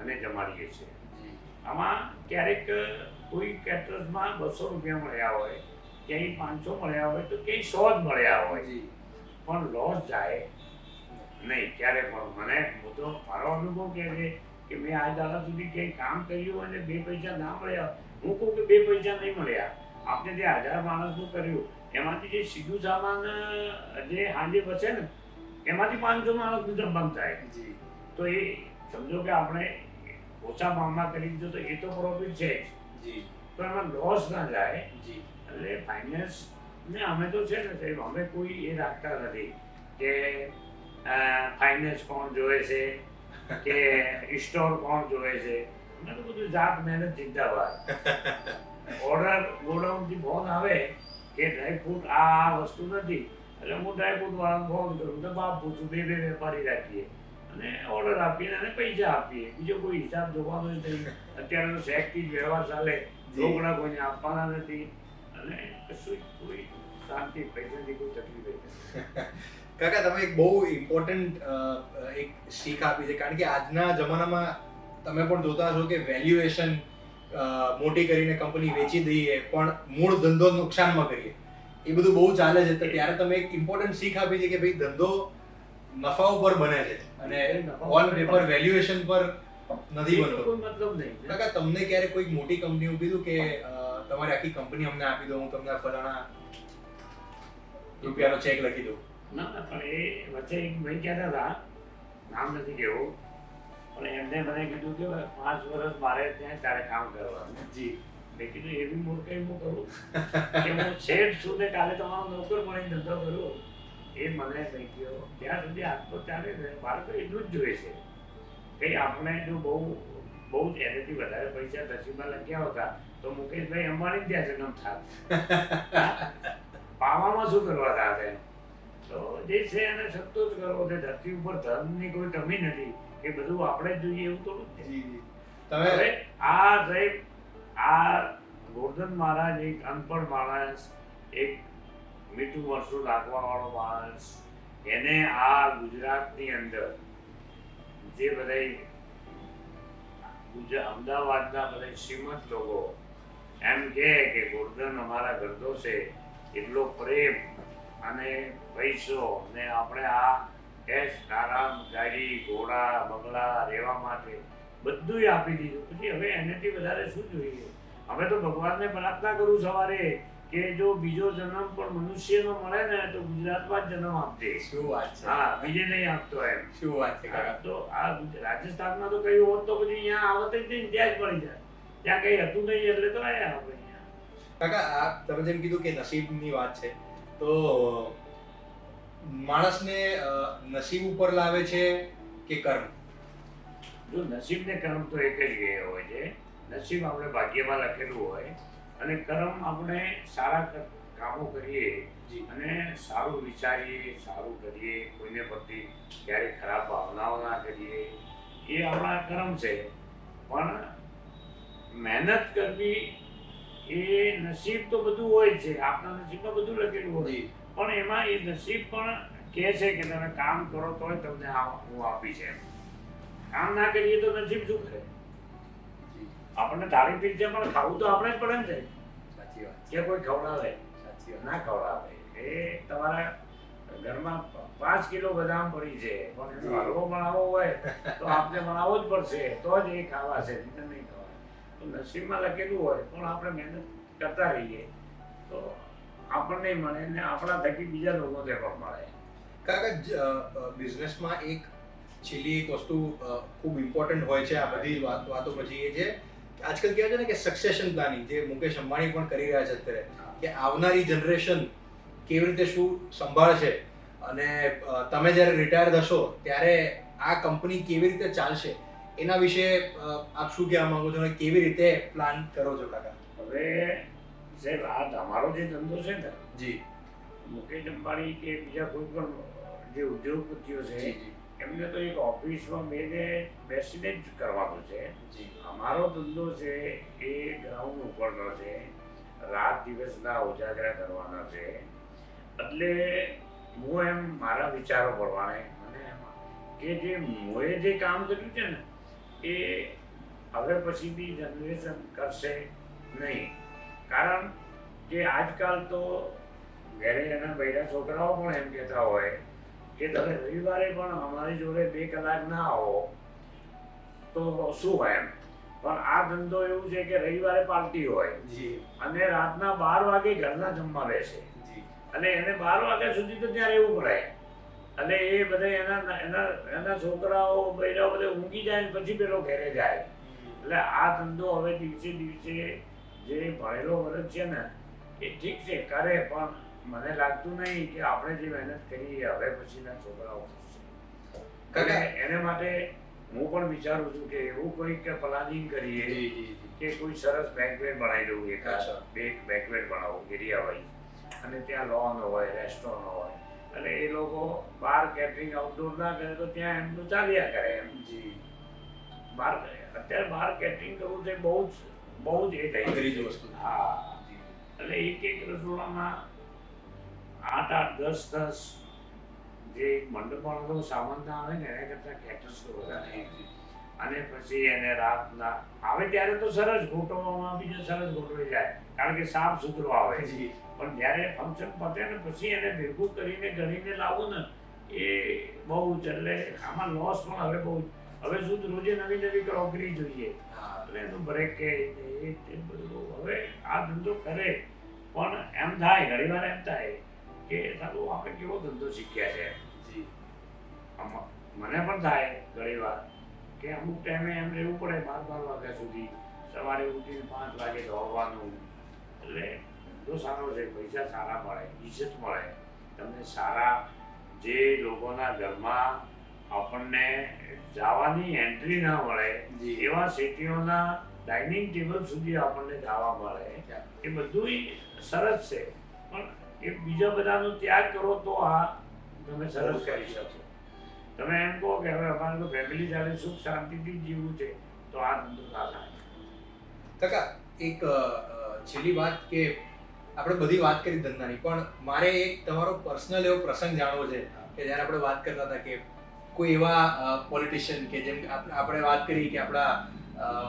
અને જમાડીએ છીએ. આમાં ક્યારેક કોઈ કેટરર્સમાં 200 રૂપિયા મળ્યા હોય, ક્યાંય 500 મળ્યા હોય તો ક્યાંય 100 જ મળ્યા હોય, પણ લોસ જાય નહીં ક્યારે પણ. મને બધો મારો અનુભવ કહે છે કે મેં આજ દાડા સુધી ક્યાંય કામ કર્યું અને 2 પૈસા ના મળ્યા. હું કહું કે 2 પૈસા નહીં મળ્યા. આપણે જે 1000 માણસનું કર્યું એમાંથી જે સીધું સામાન જે હાંજે બચે ને એમાંથી 500 માણસનું જમવાનું થાય. તો એ સમજો કે આપણે ઓછા ભાવમાં કરી દીધો તો એ તો પ્રોફિટ છે જ. તો એમાં લોસ ના જાય. એટલે ફાઇનાન્સ ને અમે તો છે ને સાહેબ, અમે કોઈ એ રાખતા નથી કે ફાઇનાન્સ કોણ જોવે છે કે સ્ટોર કોણ જોવે છે. અમે તો બધું જાત મહેનત જિંદાબાદ. ઓર્ડર ગોડાઉનથી ફોન આવે કે ડ્રાયફ્રૂટ આ વસ્તુ નથી એટલે હું ડ્રાયફ્રૂટ વાળાને ફોન કરું તો બાપ પૂછું, 2 વેપારી રાખીએ અને ઓર્ડર આપીને અને પૈસા આપીએ. બીજો કોઈ હિસાબ જોવાનો નથી. અત્યારે તો શેકથી જ વ્યવહાર ચાલે, રોકડા કોઈને આપવાના નથી અને કશું કોઈ શાંતિ, પૈસાની કોઈ તકલીફ નથી. કાકા તમે એક બહુ ઇમ્પોર્ટન્ટ એક શીખ આપી છે, કારણ કે આજના જમાનામાં તમે પણ જોતા હશો કે વેલ્યુએશન મોટી કરીને કંપની વેચી દઈએ પણ મૂળ ધંધો નુકસાનમાં કરીએ, એ બધું બહુ ચાલે છે. તો ત્યારે તમે એક ઇમ્પોર્ટન્ટ શીખ આપી છે કે ભાઈ ધંધો નફા ઉપર બને છે અને ઓન પેપર વેલ્યુએશન પર નથી બનતો. કોઈ મતલબ નહીં. કાકા તમને ક્યારે કોઈ મોટી કંપનીએ કીધું કે તમારી આખી કંપની અમને આપી દો, હું તમને ફલાણા રૂપિયાનો ચેક લખી દઉં? ના ના, પણ એ વચ્ચે એક ભાઈ કહેતા હતા, નામ નથી કહેવું, પણ એમને મને કીધું કે 5 વર્ષ મારે ત્યાં તારે કામ કરવાનું. જી. મેં કીધું એવી મૂર્ખાઈ હું કરું કે હું શેઠ છું ને કાલે તમારો નોકર બની ધંધો કરું? એ મને કહી ગયો ત્યાં સુધી હાથ તો ચાલે ને, મારે તો એટલું જ જોઈએ છે. કંઈ આપણે જો બહુ જ એનાથી વધારે પૈસા નસીબમાં લખ્યા હોતા તો મુકેશભાઈ અંબાણી ત્યાં જન્મ થાત. પાવામાં શું કરવા થાત એમ? તો જે છે એને સંતોષ કરવો છે. ધરતી ઉપર ધર્મની કોઈ કમી નથી કે બધું આપણે જ જોઈએ એવું થોડું છે. હવે આ સાહેબ, આ ગોરધન મહારાજ એક અનપઢ માણસ, એક મીઠું મરચું નાખવા વાળો માણસ, એને આ ગુજરાતની અંદર જે બધા અમદાવાદના બધા શ્રીમંત લોકો એમ કહે કે ગોરધન અમારા ગરદો છે, એટલો પ્રેમ અને પૈસો ને આપણે આ એશ આરામ, ગાડી ઘોડા બંગલા રહેવા માટે બધું આપી દીધું. પછી હવે એનાથી વધારે શું જોઈએ? હવે તો ભગવાનને પ્રાર્થના કરું સવારે કે જો બીજો જન્મ પણ મનુષ્યનો મળે ને તો ગુજરાતમાં જ જન્મ આપજે. શું વાત છે? હા, બીજે નહીં આપતો એમ. શું વાત છે કાકા? તો આ રાજસ્થાનમાં તો કયું હોત તો પછી અહીંયા આવત જ નહીં, ત્યાં જ પડી જાય. ત્યાં કઈ હતું નહીં એટલે તો આયા આપણે અહીંયા. કાકા આ તમે જેમ કીધું કે નસીબની વાત છે, તો માણસને નસીબ ઉપર લાવે છે કે કર્મ? જો નસીબ ને કર્મ તો એક જ હોય છે. નસીબ આપણે ભાગ્યમાં લખેલું હોય અને કર્મ આપણે સારા કામો કરીએ અને સારું વિચારીએ, સારું કરીએ, કોઈને પ્રતિ ક્યારેય ખરાબ ભાવનાઓ ના કરીએ, એ આપણા કર્મ છે. પણ મહેનત કરવી એ નસીબ તો બધું હોય છે, આપણા નસીબમાં બધું લખેલું હોય, પણ એમાં એ નસીબ પણ કહે છે કે તમે કામ કરો તો તમને હું આપીશ એમ. કામ ના કરીએ તો નસીબ શું કરે? આપણને ધારી પીઠ છે પણ ખાવું તો આપણે જ પડે ને. સાચી વાત કે કોઈ ખવડાવે? સાચી વાત. ના ખવડાવે. એ તમારા ઘરમાં 5 કિલો બદામ પડી છે પણ એનો હલવો બનાવવો હોય તો આપણે બનાવવો જ પડશે, તો જ એ ખાવાશે, નહીં નહીં ખવાય. તો નસીબમાં લખેલું હોય પણ આપણે મહેનત કરતા રહીએ તો આપણને મળે ને આપણા થકી બીજા લોકોને પણ મળે. કાકા બિઝનેસમાં એક છેલ્લી એક વસ્તુ ખૂબ ઇમ્પોર્ટન્ટ હોય છે આ બધી વાતો પછી, એ છે આજકાલ કહેવાય છે ને કે સક્સેશન પ્લાનિંગ, જે મુકેશ અંબાણી પણ કરી રહ્યા છે અત્યારે, કે આવનારી જનરેશન કેવી રીતે શું સંભાળશે અને તમે જ્યારે રિટાયર થશો ત્યારે આ કંપની કેવી રીતે ચાલશે, એના વિશે આપ શું કહેવા માંગો છો અને કેવી રીતે પ્લાન કરો છો કાકા? હવે સાહેબ, આ અમારો જે ધંધો છે ને, જી, મુકેશ અંબાણી કે બીજા કોઈ પણ જે ઉદ્યોગપતિઓ છે એમને તો એક ઓફિસમાં બેસીને જ કરવાનું છે. અમારો ધંધો છે એ ગ્રાઉન્ડ ઉપરનો છે, રાત દિવસના ઉજાગરા કરવાના છે. એટલે હું એમ મારા વિચારો પ્રમાણે મને એમાં કે જે મોએ જે કામ કર્યું છે ને એ હવે પછીની જનરેશન કરશે નહીં. કારણ કે આજકાલ તો ઘરે એના બૈરા છોકરાઓ પણ એમ કહેતા હોય કે તમે રવિવારે પણ અમારી જોડે 2 કલાક ના આવો તો શું હોય એમ. પણ આ ધંધો એવું છે કે રવિવારે પાર્ટી હોય અને રાતના 12 વાગે ઘરના જમવા બેસે અને એને 12 વાગ્યા સુધી તો ત્યાં રહેવું પડે. અને એ બધા એના છોકરાઓ બૈરાઓ બધા ઊંઘી જાય ને પછી પેલો ઘરે જાય. એટલે આ ધંધો હવે દિવસે દિવસે જે ભણેલો વર્ગ છે ને એ ઠીક છે કરે, પણ મને લાગતું નહીં કે આપણે જે મહેનત કરી હવે પછીના છોકરાઓ કરશે. એને માટે હું પણ વિચારું છું કે એવું કોઈક પ્લાનિંગ કરીએ કે કોઈ સરસ બેન્કવેટ બનાવી દઉં, એક બેન્કવેટ બનાવું એરિયા વાઇઝ, અને ત્યાં લોન હોય, રેસ્ટોરન્ટ હોય, અને એ લોકો બહાર કેટરિંગ આઉટડોર ના કરે તો ત્યાં એમનું ચાલ્યા કરે એમ. જી બહાર અત્યારે બહાર કેટરિંગ કરવું છે બહુ જ એ થઈ અઘરી ગયું. વસ્તુ. હા, એટલે એક રસોડામાં 8 10 જે મંડપવાનો સામાન ના આવે ને એના કરતા કેટર્સ તો વધારે. અને પછી એને રાતના આવે ત્યારે તો સરસ ગોઠવવામાં બીજો સરસ ગોઠવાઈ જાય કારણ કે સાફ સુથરો આવે. જી પણ જ્યારે ફંક્શન પતે ને પછી એને ભેગું કરીને ગણીને લાવવું ને એ બહુ જ. એટલે આમાં લોસ પણ હવે બહુ. હવે શું રોજે નવી નવી ક્રોકરી જોઈએ હા એટલે એનું બ્રેક કે એ બધું. હવે આ ધંધો કરે પણ એમ થાય ઘણીવાર એમ થાય કે સારું આપણે કેવો ધંધો શીખ્યા છે. જી મને પણ થાય ઘણીવાર કે અમુક ટાઈમે એમ રહેવું પડે 12 વાગ્યા સુધી. સવારે ઉઠીને 5 વાગે દોડવાનું. એટલે ધંધો સારો છે, પૈસા સારા મળે, ઇજ્જત મળે તમને. સારા જે લોકોના ઘરમાં આપણને જવાની એન્ટ્રી ના મળે જી. એવા સિટીઓના ડાઇનિંગ ટેબલ સુધી આપણને જવા મળે. એ બધું સરસ છે પણ એ બીજા બધાનો ત્યાગ કરો તો આ તમે સરસ કરી શકો. તમે એમ કહો કે હવે અમારે તો ફેમિલી સાથે સુખ શાંતિથી જીવવું છે તો આ ધંધો ના થાય. કાકા એક છેલ્લી વાત કે આપણે બધી વાત કરી ધંધાની પણ મારે એક તમારો પર્સનલ એવો પ્રસંગ જાણવો છે કે જ્યારે આપણે વાત કરતા હતા કે કોઈ એવા પોલિટિશિયન કે જેમ આપણે વાત કરી કે આપણા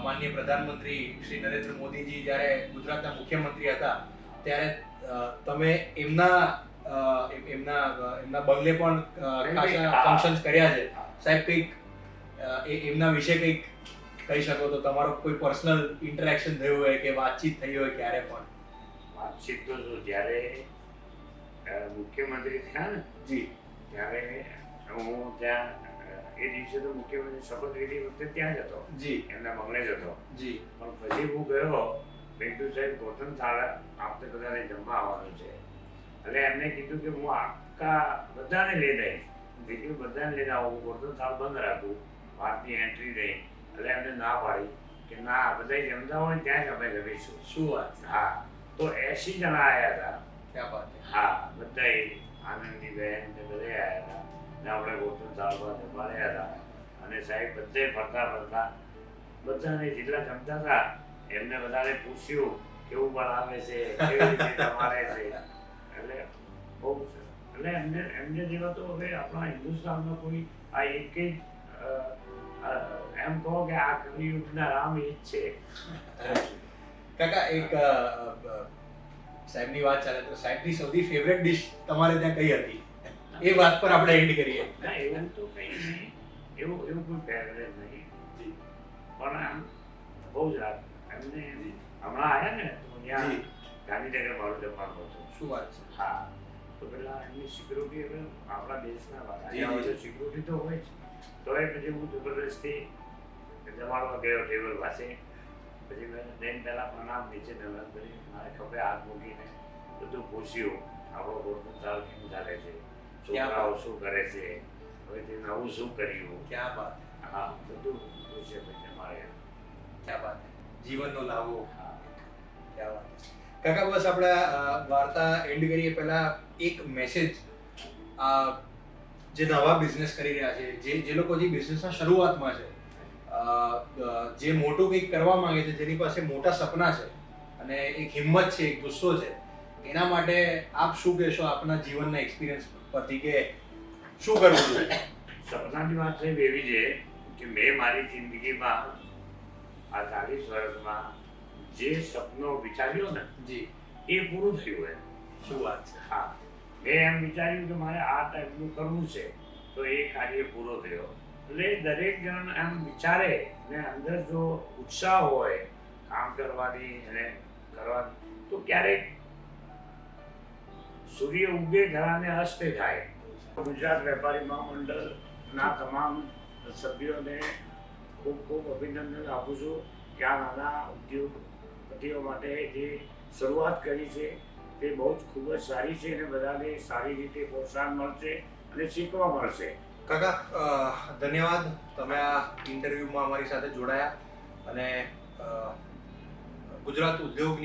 માનનીય પ્રધાનમંત્રી શ્રી નરેન્દ્ર મોદીજી જ્યારે ગુજરાતના મુખ્યમંત્રી હતા ત્યારે તમે એમના બંગલે પણ ખાસા ફંક્શન્સ કર્યા છે. સાહેબ કંઈક એમના વિશે કંઈક કહી શકો તો તમારો કોઈ પર્સનલ ઇન્ટરેક્શન થયું હોય કે વાતચીત થઈ હોય ક્યારે પણ? વાતચીત તો શું જ્યારે મુખ્યમંત્રી થયા ને જી ત્યારે હું ત્યાં એ દિવસે તો મુખ્યમંત્રી શપથ લીધી વખતે ત્યાં જ હતો, જી એમના બંગલે જ હતો. જી પણ પછી હું ગયો બેંટુ સાહેબ ગોઠણ થાળ આપણે બધાને જમવા આવવાનું છે એટલે એમને કીધું કે હું આખા બધાને લઈને આવીશ. દીકરી બધાને લઈને આવું, ગોઠણ થાળ બંધ રાખું, બહારની એન્ટ્રી નહીં. એટલે એમને ના પાડી કે ના બધા જમતા હોય ત્યાં જ અમે જમીશું. શું વાત છે? હા, તો 80 જણા આવ્યા હતા. ક્યાં વાત છે? હા, બધા આનંદની બહેન ને બધા આવ્યા હતા ને આપણે ગોઠણ થાળમાં જમાડ્યા હતા. અને સાહેબ બધે ફરતા ફરતા બધાને જેટલા જમતા હતા એમને બધાને પૂછ્યું કેવું બનાવે છે, કેવી રીતે જમાડે છે. એટલે બહુ એટલે એમને જેવા તો હવે આપણા હિન્દુસ્તાનમાં કોઈ આ એક જ એમ કહો કે આ કલિયુગના રામ એ જ છે. કાકા એક સાહેબની વાત ચાલે તો સાહેબની સૌથી ફેવરેટ ડિશ તમારે ત્યાં કઈ હતી એ વાત પર આપણે એન્ડ કરીએ. ના એવું તો કંઈ નહીં, એવું કોઈ ફેવરેટ નહીં. પણ આમ બહુ જ રાત એમને હમણાં આવ્યા ને તો અહીંયા ગાંધીનગર મારું જમવાનું હતું. શું વાત છે? હા, તો પેલા એમની સિક્યુરિટી હવે આપણા દેશના જી, જી. સિક્યુરિટી તો હોય જ. તો એ પછી હું જબરદસ્તી જમાડવા ગયો ટેબલ પાસે. પછી મેં જઈને પહેલાં પ્રણામ નીચે નમસ્કાર કરી, મારે ખભે હાથ મૂકીને બધું પૂછ્યું આપણો ગોઠણ થાળ કેમ ચાલે છે, છોકરાઓ શું કરે છે, હવે તે નવું શું કર્યું. ક્યાં વાત? હા, બધું પૂછે પછી અમારે. ક્યાં વાત? જીવનનો લાવો. હા, ક્યાં વાત? કાકા બસ આપણે વાર્તા એન્ડ કરીએ પહેલા એક મેસેજ જે નવા બિઝનેસ કરી રહ્યા છે, જે લોકો જે બિઝનેસના શરૂઆતમાં છે, જે મોટું કંઈક કરવા માંગે છે, જેની પાસે મોટા સપના છે અને એક હિંમત છે, એક ગુસ્સો છે, એના માટે આપ શું કહેશો આપના જીવનના એક્સપિરિયન્સ પરથી કે શું કરવું જોઈએ? સપનાની વાત સાહેબ એવી છે કે મેં મારી જિંદગીમાં આ 40 વર્ષમાં જે સપનો વિચાર્યો ને જી એ પૂરું થયું એમ. શું વાત છે? હા, મેં એમ વિચાર્યું કે મારે આ ટાઈપનું કરવું છે તો એ કાર્ય પૂરો થયો. એટલે દરેક જણ એમ વિચારે ને અંદર જો ઉત્સાહ હોય કામ કરવાની અને કરવાની તો ક્યારેક સૂર્ય ઉગે ઘરાને અસ્તે થાય. ગુજરાત વેપારી મહામંડળના તમામ સભ્યોને ખૂબ ખૂબ અભિનંદન આપું છું કે આ નાના ઉદ્યોગપતિઓ માટે જે શરૂઆત કરી છે તે બહુ જ ખૂબ જ સારી છે અને બધાને સારી રીતે પ્રોત્સાહન મળશે અને શીખવા મળશે. કાકા ધન્યવાદ, તમે આ ઇન્ટરવ્યુમાં અમારી સાથે જોડાયા અને ગુજરાત ઉદ્યોગ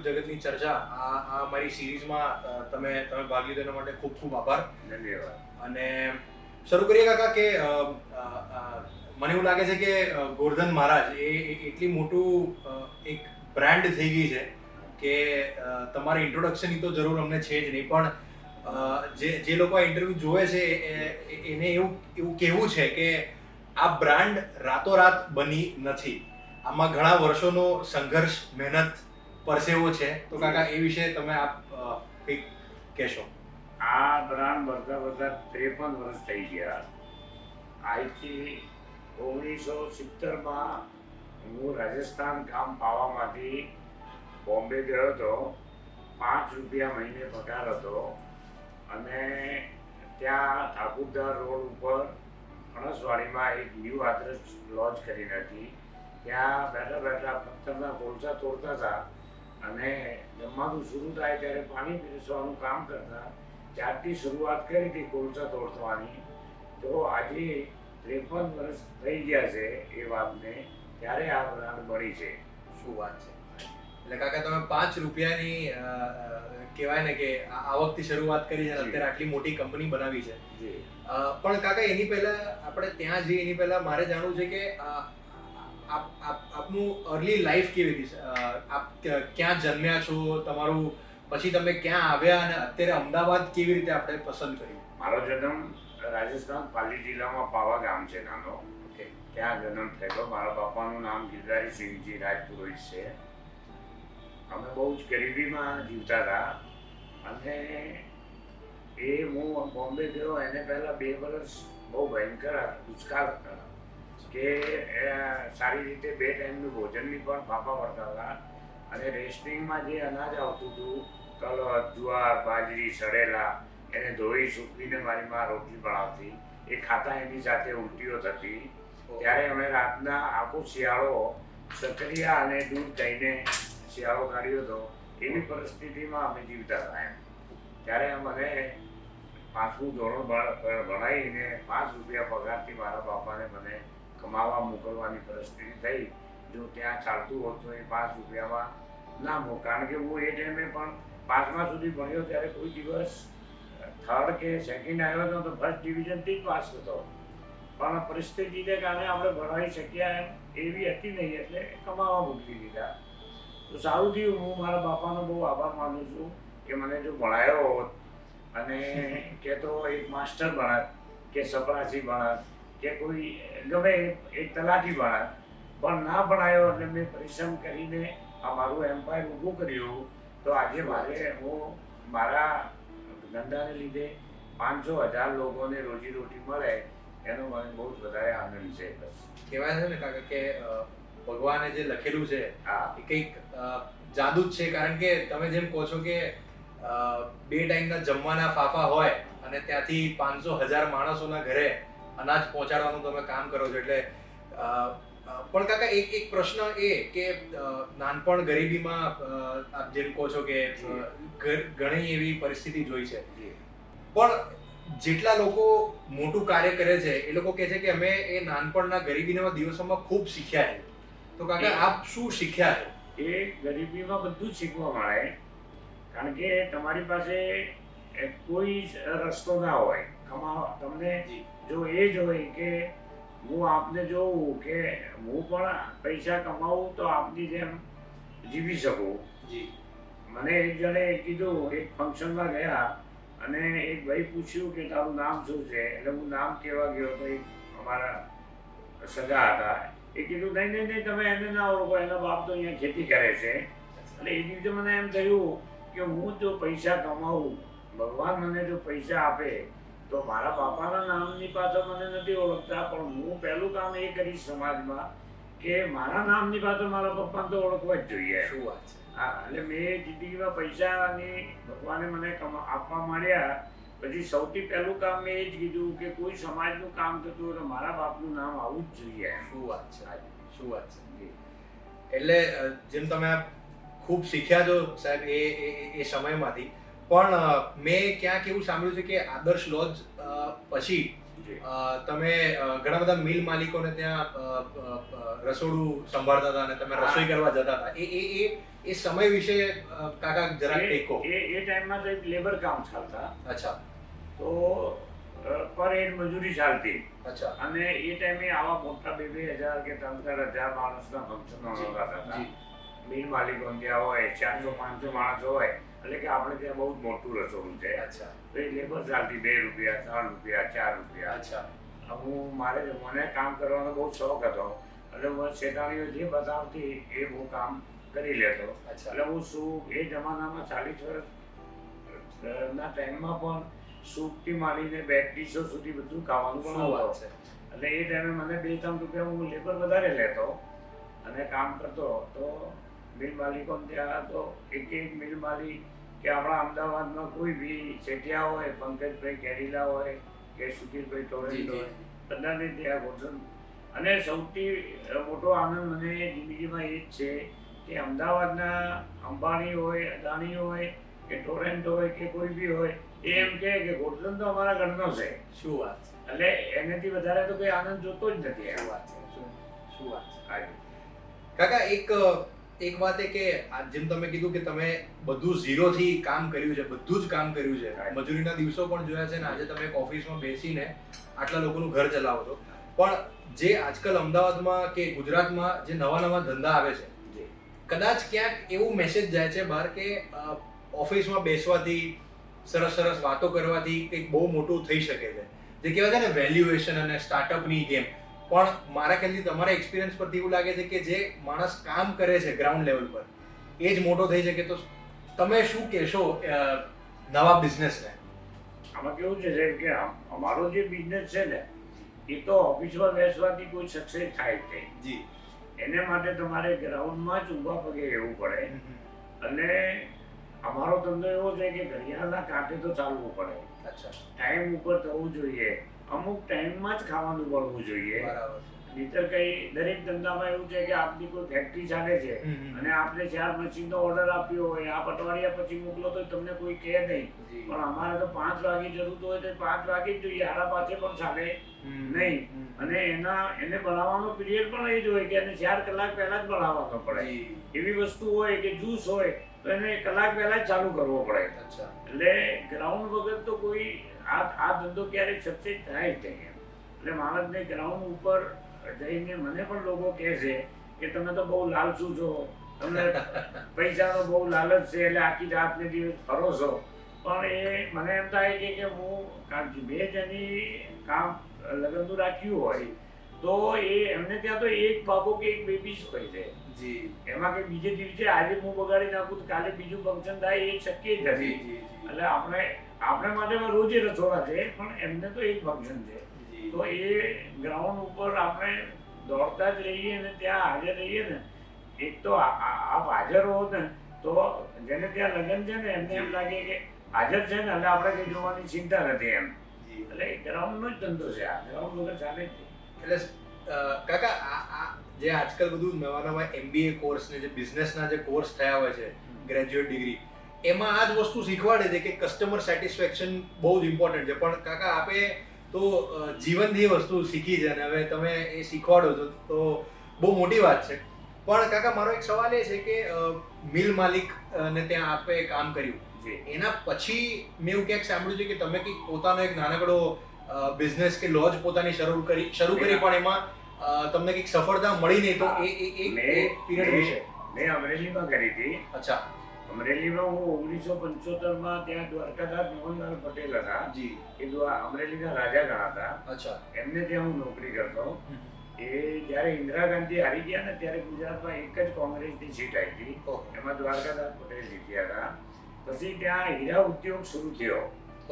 જગતની ચર્ચા આ અમારી સિરીઝમાં તમે ભાગ લીધો એના માટે ખૂબ ખૂબ આભાર. ધન્યવાદ. અને શરૂ કરીએ કાકા કે મને એવું લાગે છે કે ગોરધન મહારાજ એ એટલી મોટું એક બ્રાન્ડ થઈ ગઈ છે કે તમારી ઇન્ટ્રોડક્શન તો જરૂર અમને છે જ નહીં, પણ જે લોકો આ ઇન્ટરવ્યુ જોવે છે એને એવું કહેવું છે કે આ બ્રાન્ડ રાતોરાત બની નથી, આમાં ઘણા વર્ષોનો સંઘર્ષ, મહેનત, પરસેવો છે. તો કાકા એ વિશે તમે કંઈક કહેશો? આ બ્રાન્ડ બધા 53 વર્ષ થઈ ગયા. આજથી 1970માં હું રાજસ્થાન ગામ પાવામાંથી બોમ્બે ગયો હતો. 5 રૂપિયા મહિને પગાર હતો અને ત્યાં ઠાકુરદાર રોડ ઉપર અણસવાડીમાં એક ન્યૂ આદર્શ લોજ કરીને હતી. ત્યાં બેઠા બેઠા પથ્થરના કોલસા તોડતા હતા અને જમવાનું શરૂ થાય ત્યારે પાણી પીરસવાનું કામ કરતા. ત્યારથી શરૂઆત કરી હતી કોલસા તોડવાની. તો આજે 53 વર્ષ થઈ ગયા છે એ વાતને, ત્યારે આ બ્રાન્ડ બની છે. શું વાત છે! એટલે કાકા તમે 5 રૂપિયાની કહેવાય ને કે આવકથી શરૂઆત કરી છે, અત્યારે આટલી મોટી કંપની બનાવી છે. પણ કાકા એની પહેલા આપણે ત્યાં જઈએ એની પહેલા મારે જાણવું છે કે આપનું અર્લી લાઈફ કેવી હતી? આપ ક્યાં જન્મ્યા છો, તમારું પછી તમે ક્યાં આવ્યા અને અત્યારે અમદાવાદ કેવી રીતે આપણે પસંદ કર્યું? મારો જન્મ રાજસ્થાન પાલી જિલ્લામાં પાવા ગામ છે નાનો, ત્યાં જન્મ થયેલો. મારા બાપાનું નામ ગિરધારી સિંહજી રાજપુરોહિત છે. અમે બહુ જ ગરીબીમાં જીવતા હતા અને હું બોમ્બે ગયો એને પહેલાં 2 વર્ષ બહુ ભયંકર દુષ્કાળ હતા કે સારી રીતે 2 ટાઈમનું ભોજનની પણ ફાંફા પડતા હતા. અને રેશનિંગમાં જે અનાજ આવતું હતું, કલર, જુવાર, બાજરી, સડેલા, એને ધોઈ સૂકવીને મારી માં રોટલી બનાવતી. એ ખાતા એની સાથે ઉલટીઓ થતી. ત્યારે અમે રાતના આખો શિયાળો સકરિયા અને દૂધ દઈને શિયાળો કાઢ્યો હતો. એવી પરિસ્થિતિમાં અમે જીવતા હતા એમ. ત્યારે મને 5મું ધોરણ ભણાવીને 5 રૂપિયા પગારથી મારા બાપાને મને કમાવા મોકલવાની પરિસ્થિતિ થઈ. જો ત્યાં ચાલતું હોત તો એ 5 રૂપિયામાં ના મૂક, કારણ કે હું એ ટાઈમે પણ 5મા સુધી ભણ્યો ત્યારે કોઈ દિવસ 3rd કે 2nd આવ્યો હતો તો ફર્સ્ટ ડિવિઝનથી જ પાસ થતો. પણ પરિસ્થિતિને કારણે આપણે ભણાવી શક્યા એમ એવી હતી નહીં, એટલે કમાવા મૂકી દીધા. તો સારું થયું. હું મારા બાપાનો બહુ આભાર માનું છું કે મને જો ભણાયો હોત અને કે તો એક માસ્ટર ભણાત કે સપરાસી ભણાત કે કોઈ ગમે એક તલાટી ભણાત, પણ ના ભણાયો. એટલે મેં પરિશ્રમ કરીને આ મારું એમ્પાયર ઊભું કર્યું. તો આજે હું મારા ધંધાને લીધે 500,000 લોકોને રોજીરોટી મળે એનો મને બહુ જ વધારે આનંદ છે. બસ કહેવાય છે ને કાકા કે ભગવાને જે લખેલું છે એ કંઈક જાદુ જ છે. કારણ કે તમે જેમ કહો છો કે 2 ટાઈમના જમવાના ફાફા હોય અને ત્યાંથી 500,000 માણસોના ઘરે અનાજ પહોંચાડવાનું તમે કામ કરો છો. એટલે પણ કાકા એક પ્રશ્ન એ કે નાનપણ ગરીબીમાં આપ જેમ કહો છો કે ઘણી એવી પરિસ્થિતિ જોઈ છે, પણ જેટલા લોકો મોટું કાર્ય કરે છે એ લોકો કહે છે કે અમે એ નાનપણના ગરીબીના દિવસોમાં ખૂબ શીખ્યા છે. તો કાકા આપ શું શીખ્યા છે? એ ગરીબીમાં બધું જ શીખવા મળે. કારણ કે તમારી પાસે કોઈ રસ્તો ના હોય કમાવા. તમને જો એ જ હોય કે હું આપને જોઉં કે હું પણ પૈસા કમાવું તો આપની જેમ જીવી શકું. મને એક જણે કીધું, એક ફંક્શનમાં ગયા અને એક ભાઈ પૂછ્યું કે તારું નામ શું છે? એટલે હું નામ કહેવા ગયો તો એક અમારા સગા હતા. એ કીધું નહીં તમે એને ના ઓળખો, એના બાપ તો અહીંયા ખેતી કરે છે. એટલે એ દિવસે મને એમ થયું કે હું જો પૈસા કમાવું, ભગવાન મને જો પૈસા આપે તો મારા બાપાના નામની પાછળ મને નથી ઓળખતા, પણ હું પહેલું કામ એ કરીશ સમાજમાં કે મારા નામની પાછળ મારા પપ્પાને તો ઓળખવા જ જોઈએ. શું વાત છે! હા, એટલે મેં જિંદગીમાં પૈસાની ભગવાને મને આપવા માંડ્યા પછી સૌથી પહેલું કામ મેં એ જ કીધું કે કોઈ સમાજનું કામ થતું હોય તો મારા બાપનું નામ આવવું જ જોઈએ. શું વાત છે! શું વાત છે! એટલે જેમ તમે ખૂબ શીખ્યા છો સાહેબ એ સમયમાંથી, પણ મેં ક્યાંક એવું સાંભળ્યું છે કે આદર્શ લોજ પછી જી. તમે ઘણા બધા મિલ માલિકોને ત્યાં રસોડું સંભાળતા હતા અને તમે રસોઈ કરવા જતા હતા. એ સમય વિશે કાકા જરાક કંઈક કહો. એ ટાઈમમાં તો એક લેબર કામ ચાલતા. અચ્છા. તો પર હેડ મજૂરી ચાલતી. અચ્છા. અને એ ટાઈમે આવા મોટા 2,000 કે 3,000 માણસના ફંક્શનો થતા હતા. મિલ માલિકો ત્યાં હોય 400-500 માણસ હોય એટલે કે આપણે ત્યાં બહુ જ મોટું રસોડું છે. અચ્છા. તો એ લેબર ચાલતી ₹2, ₹3, ₹4. અચ્છા. મને કામ કરવાનો બહુ શોખ હતો એટલે હું શેતાણીઓ જે બતાવતી એ હું કામ કરી લેતો. એટલે હું સૂપ એ જમાનામાં 40 વર્ષ ના ટાઈમમાં પણ સૂપથી માંડીને બેકડીશો સુધી બધું ખાવાનું બનાવતો. એટલે એ ટાઈમે મને ₹2-3 હું લેબર વધારે લેતો અને કામ કરતો. તો મિલ માલિકો ત્યાં તો એક મિલ માલિક કે આપણા અમદાવાદમાં કોઈ બી સેઠિયા હોય, પંકજભાઈ કેરીલા હોય કે સુધીરભાઈ ટોરેન્ટ હોય, બધાને ત્યાં ભોજન. અને સૌથી મોટો આનંદ મને જિંદગીમાં એ જ છે કે અમદાવાદના અંબાણી હોય, અદાણી હોય કે ટોરેન્ટ હોય કે કોઈ બી હોય એ એમ કહે કે ગોઠવણ તો અમારા ઘરનો છે. શું વાત છે. એટલે એનાથી વધારે તો કોઈ આનંદ જોતો જ નથી. શું વાત છે. શું વાત છે. કાકા એક વાત એ કે જેમ તમે કીધું કે તમે બધું ઝીરોથી કામ કર્યું છે, બધું જ કામ કર્યું છે, મજૂરીના દિવસો પણ જોયા છે ને આજે તમે એક ઓફિસમાં બેસીને આટલા લોકોનું ઘર ચલાવો છો. પણ જે આજકાલ અમદાવાદમાં કે ગુજરાતમાં જે નવા ધંધા આવે છે, કદાચ ક્યાંક એવું મેસેજ જાય છે બહાર કે ઓફિસમાં બેસવાથી, સરસ વાતો કરવાથી કંઈક બહુ મોટું થઈ શકે છે, જે કહેવાય છે ને વેલ્યુએશન અને સ્ટાર્ટઅપની ગેમ. પણ મારા ખ્યાલથી તમારા એક્સપિરિયન્સ પરથી એવું લાગે છે કે જે માણસ કામ કરે છે ગ્રાઉન્ડ લેવલ પર એ જ મોટો થઈ શકે. તો તમે શું કહેશો નવા બિઝનેસને? આમાં કેવું છે કે અમારો જે બિઝનેસ છે ને એ તો ઓફિસમાં બેસવાથી કોઈ સક્સેસ થાય જ નહીં. જી. એને માટે તમારે ગ્રાઉન્ડમાં જ ઊભા પગે રહેવું પડે. અને અમારો ધંધો એવો છે કે ઘડિયાળના કાંઠે તો ચાલવું પડે. અચ્છા. ટાઈમ ઉપર થવું જોઈએ, અમુક ટાઈમમાં જ ખાવાનું મળવું જોઈએ. બરાબર. નહીતર કઈ દરેક ધંધામાં એવું છે કે આપની કોઈ ફેક્ટરી ચાલે છે અને આપણે 4 મશીનનો ઓર્ડર આપ્યો હોય, આપ અઠવાડિયા પછી મોકલો તો તમને કોઈ કહે નહીં. પણ અમારે તો 5 વાગે જરૂર હોય તો 5 વાગે જ જોઈએ, આરા પાસે પણ ચાલે નહીં. અને એને બનાવવાનો પીરિયડ પણ એ જ હોય કે એને 4 કલાક પહેલા જ બનાવવાનો પડે. એવી વસ્તુ હોય કે જ્યુસ હોય તો એને 1 કલાક પહેલા જ ચાલુ કરવો પડે. એટલે ગ્રાઉન્ડ વગર તો કોઈ આ ધંધો ક્યારેક સક્સેસ થાય જ નહીં. એટલે માણસને ગ્રાઉન્ડ ઉપર જઈને મને પણ લોકો કહે છે કે તમે તો બહુ લાલચુ છો, તમને પૈસાનો બહુ લાલચ છે એટલે આખી રાત ને દિવસ ફરો છો. પણ એ મને એમ થાય કે હું બે જણી કામ લગ્નનું રાખ્યું હોય તો એમને ત્યાં તો એક બાબો કે એક બેબી જ હોય છે. એમાં કે બીજે દિવસે આજે હું બગાડી નાખું કાલે બીજું ફંક્શન થાય એ શક્ય જ નથી. એટલે આપણે માટે રોજે રસોડા છે પણ એમને તો એક ફંક્શન છે. તો એ ગ્રાઉન્ડ ઉપર આપણે દોડતા જ રહીએ ને ત્યાં હાજર રહીએ ને. એક તો આપ હાજર હો ને તો જેને ત્યાં લગ્ન છે ને એમને એમ લાગે કે હાજર છે ને એટલે આપણે કઈ જોવાની ચિંતા નથી એમ. એટલે ગ્રાઉન્ડનો જ ધંધો છે આ, ગ્રાઉન્ડ વગર ચાલે જ. એટલે કાકા આ જે આજકાલ બધું નવા MBA કોર્સ ને જે બિઝનેસના જે કોર્સ થયા હોય છે, ગ્રેજ્યુએટ ડિગ્રી, એમાં આ જ વસ્તુ શીખવાડે છે કે કસ્ટમર સેટિસ્ફેક્શન બહુ જ ઇમ્પોર્ટન્ટ છે. પણ કાકા આપે તો જીવનથી એ વસ્તુ શીખી છે અને હવે તમે એ શીખવાડો છો તો બહુ મોટી વાત છે. પણ કાકા મારો એક સવાલ એ છે કે મિલ માલિક ને ત્યાં આપે કામ કર્યું, એના પછી મેં એવું ક્યાંક સાંભળ્યું છે કે તમે કંઈક પોતાનો એક નાનકડો બિઝનેસ કે લોજ પોતાની શરૂ કરી પણ એમાં તમને કંઈક સફળતા મળી નહીં. તો એ પીરિયડ વિશે મેં અમરેલીમાં કરી હતી. અચ્છા. અમરેલીમાં હું 1975માં ત્યાં દ્વારકાદાસ મોહનલાલ પટેલ હતા. જી. એ અમરેલીના રાજા ગણાતા. અચ્છા. એમને ત્યાં હું નોકરી કરતો. એ જ્યારે ઇન્દિરા ગાંધી હારી ગયા ને ત્યારે ગુજરાતમાં એક જ કોંગ્રેસની સીટ આવી હતી, એમાં દ્વારકાદાસ પટેલ જીત્યા હતા. પછી ત્યાં હીરા ઉદ્યોગ શરૂ થયો.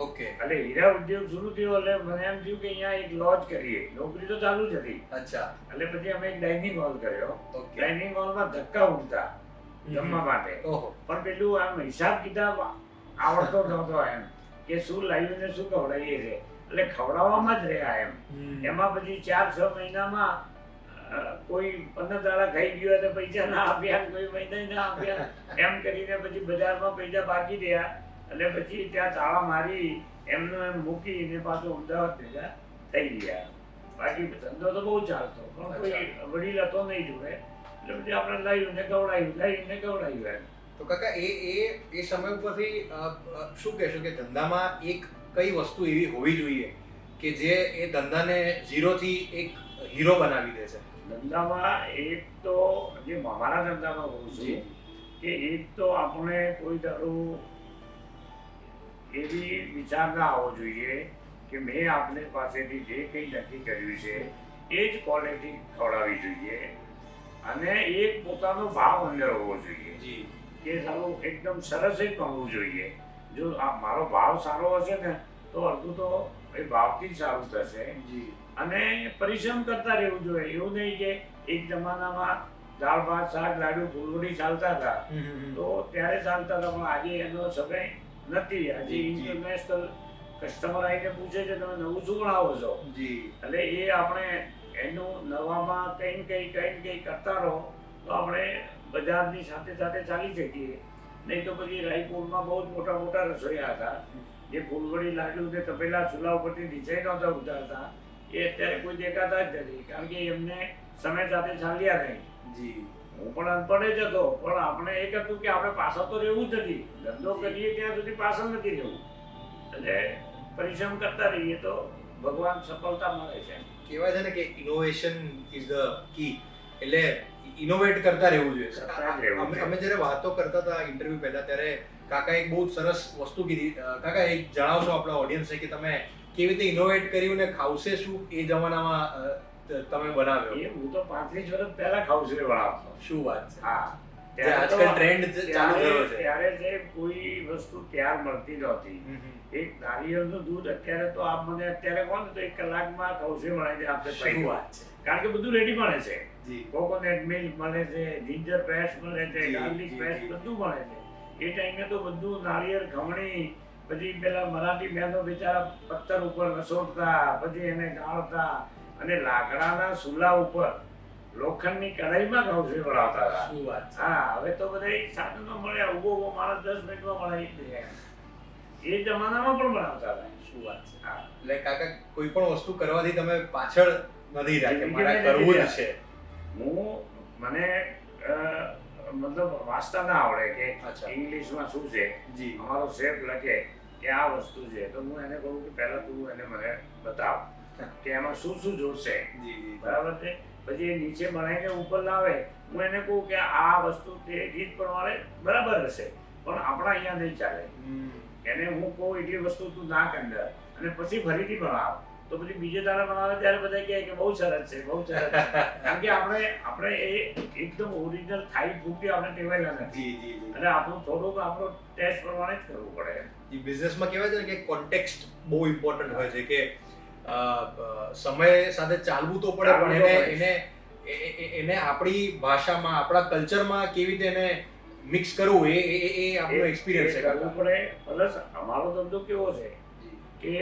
ઓકે. એટલે હીરા ઉદ્યોગ શરૂ થયો એટલે મને એમ થયું કે અહીંયા એક લોજ કરીએ. નોકરી તો ચાલુ જ હતી. અચ્છા. એટલે પછી અમે એક ડાઇનિંગ હોલ કર્યો. ડાઇનિંગ હોલમાં ધક્કા ઉડતા જમવા માટે. પણ પેલું આમ હિસાબ કિતાબ આવડતો નહોતો એમ કે શું લાવ્યું ને શું ખવડાવીએ છે. એટલે ખવડાવવામાં જ રહ્યા એમ. એમાં પછી 4-6 મહિનામાં કોઈ 15 દાડા ખાઈ ગયો તો પૈસા ના આપ્યા, કોઈ મહિના ના આપ્યા, એમ કરીને પછી બજારમાં પૈસા બાકી રહ્યા. એટલે પછી ત્યાં તાળા મારી એમનું એમ મૂકીને પાછું અમદાવાદ ભેગા થઈ ગયા. બાકી ધંધો તો બહુ ચાલતો, પણ કોઈ વડીલ હતો નહીં જોડે, એટલે પછી આપણે લાવ્યું ને ગવડાવ્યું એમ. તો કાકા એ સમય ઉપરથી શું કહેશો કે ધંધામાં એક કઈ વસ્તુ એવી હોવી જોઈએ કે જે એ ધંધાને ઝીરોથી એક હીરો બનાવી દે છે? ધંધામાં એક તો જે મારા ધંધામાં હોવું છે કે એક તો આપણે કોઈ દાડો એવી વિચાર ના આવવો જોઈએ કે મેં આપને પાસેથી જે કંઈ નક્કી કર્યું છે એ જ ક્વોલિટી ખવડાવવી જોઈએ, અને એક પોતાનો ભાવ અંદર હોવો જોઈએ કે સારું એકદમ સરસ જ મળવું જોઈએ. જો આ મારો ભાવ સારો હશે ને તો અડધું તો એ ભાવથી જ સારું થશે. અને પરિશ્રમ કરતા રહેવું જોઈએ. એવું નહીં કે એક જમાનામાં દાળ ભાત શાક લાડુ ફૂલવડી ચાલતા હતા તો ત્યારે ચાલતા હતા, પણ આજે એનો સમય નથી. આજે ઇન્ટરનેશનલ કસ્ટમર આવીને પૂછે છે તમે નવું શું બનાવો છો, એટલે એ આપણે એનું નવામાં કંઈ કરતા રહો તો આપણે બજારની સાથે સાથે ચાલી શકીએ. નહીં તો પછી રાયપુરમાં બહુ જ મોટા મોટા રસોઈયા હતા જે ફૂલવડી લાડુ કે તપેલા ચૂલા ઉપરથી નીચે નહોતા ઉતારતા, એ અત્યારે કોઈ દેખાતા જ નથી, કારણ કે એમને સમય સાથે ચાલ્યા નહીં. હું પણ અનપઢ જ હતો, પણ આપણે એક હતું કે આપણે પાછળ તો રહેવું જ નથી, ધંધો કરીએ ત્યાં સુધી પાછળ નથી રહેવું, એટલે પરિશ્રમ કરતા રહીએ તો ભગવાન સફળતા મળે છે. કહેવાય છે ને કે ઇનોવેશન ઇઝ ધ કી, એટલે ઇનોવેટ કરતા રહેવું જોઈએ. અમે જ્યારે વાતો કરતા હતા ઇન્ટરવ્યુ પહેલા ત્યારે કાકા એક બહુ સરસ વસ્તુ કીધી. કાકા એક જણાવશો આપણા ઓડિયન્સને કે તમે કેવી રીતે ઇનોવેટ કર્યું ને ખાવશે શું એ જમાનામાં તમે બનાવ્યો? એ હું તો 35 વર્ષ પહેલા ખાવશે બનાવતો. શું વાત છે! હા, આજકાલ ટ્રેન્ડ ચાલુ થયો છે. ત્યારે જે કોઈ વસ્તુ તૈયાર મળતી નહોતી. એક નારિયેળનું દૂધ અત્યારે તો આપ મને અત્યારે કોણ તો 1 કલાકમાં કૌશે મળે છે આપણે પૈસા, કારણ કે બધું રેડી મળે છે. કોકોનટ મિલ્ક મળે છે, જિંજર પેસ્ટ મળે છે, ગાર્લિક પેસ્ટ બધું મળે છે. એ ટાઈમે તો બધું નારિયેળ ખમણી, પછી પેલા મરાઠી બહેનો બિચારા પથ્થર ઉપર રસોડતા, પછી એને ગાળતા અને લાકડાના ચૂલા ઉપર લોખંડની કઢાઈમાં કૌશે બનાવતા હતા. શું વાત છે! હા, હવે તો બધા સાધનો મળ્યા, ઉભો માણસ 10 મિનિટમાં બનાવી દે. એ જમાનામાં પણ બનાવતા હતા. શું વાત છે! હા, એટલે કાકા કોઈ પણ વસ્તુ કરવાથી તમે પાછળ નથી રાખે, મારે કરવું જ છે. મને મતલબ વાંચતા ના આવડે કે ઇંગ્લિશમાં શું છે. અમારો શેફ લખે કે આ વસ્તુ છે તો હું એને કહું કે પહેલા તું એને મને બતાવ કે એમાં શું શું જોડશે, બરાબર છે. પછી એ નીચે બનાવીને ઉપર લાવે, હું એને કહું કે આ વસ્તુ તે રીત પ્રમાણે બરાબર હશે, પણ આપણા અહીંયા નહીં ચાલે. એને હું કહું એટલી વસ્તુ તું નાખ અંદર અને પછી ફરીથી બનાવ, તો પછી બીજે દાડે બનાવે ત્યારે બધા કહે કે બહુ સરસ છે, બહુ સરસ છે. કારણ કે આપણે એ એકદમ ઓરિજિનલ થાઈ ફૂડ આપણે ટેવાયેલા નથી, એટલે આપણું થોડુંક આપણો ટેસ્ટ પ્રમાણે જ કરવું પડે. બિઝનેસમાં કહેવાય છે ને કે કોન્ટેક્સ્ટ બહુ ઇમ્પોર્ટન્ટ હોય છે, કે સમય સાથે ચાલવું તો પડે, પણ એને આપણી ભાષામાં આપણા કલ્ચરમાં કેવી રીતે એને મિક્સ કરવું એ આપણો એક્સપિરિયન્સ છે. કરવું પડે. પ્લસ અમારો ધંધો કેવો છે કે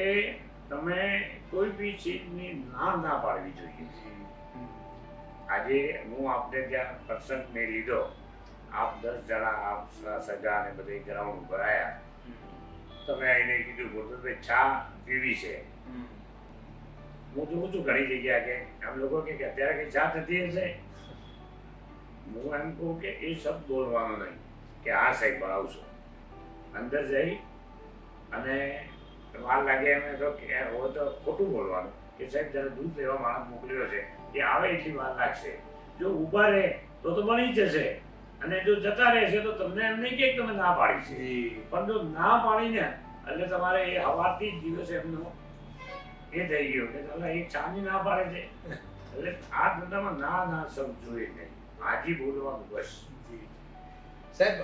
તમે કોઈ બી ચીજની ના પાડવી જોઈએ. આજે હું આપને ત્યાં પ્રસંગ મેં લીધો, આપ 10 જણા આપ સગા ને બધે ગ્રાઉન્ડ ઉપર આવ્યા, તમે આવીને કીધું ગોરધનભાઈ ચા પીવી છે. હું જોઉં છું ઘણી જગ્યા કે આમ લોકો કે અત્યારે કઈ ચા થતી હશે. હું એમ કહું કે એ શબ્દ બોલવાનો નહીં કે આ સાહેબ બનાવશું. અંદર જઈ અને વાર લાગે એમ તો હોય તો ખોટું બોલવાનું કે સાહેબ જયારે દૂધ લેવા માણસ મોકલ્યો છે એ આવે એટલી વાર લાગશે. જો ઊભા રહે તો બની જશે, અને જો જતા રહેશે તો તમને એમ નહીં કે તમે ના પાડી છે, પણ જો ના પાડીને એટલે તમારે એ સવારથી જ દિવસ એમનો એ થઈ ગયો કે ચાલો એક ચાની ના પાડે છે. એટલે આ ધંધામાં ના શબ્દ જોઈએ નહીં, હાજી બોલવાનું બસ. સાહેબ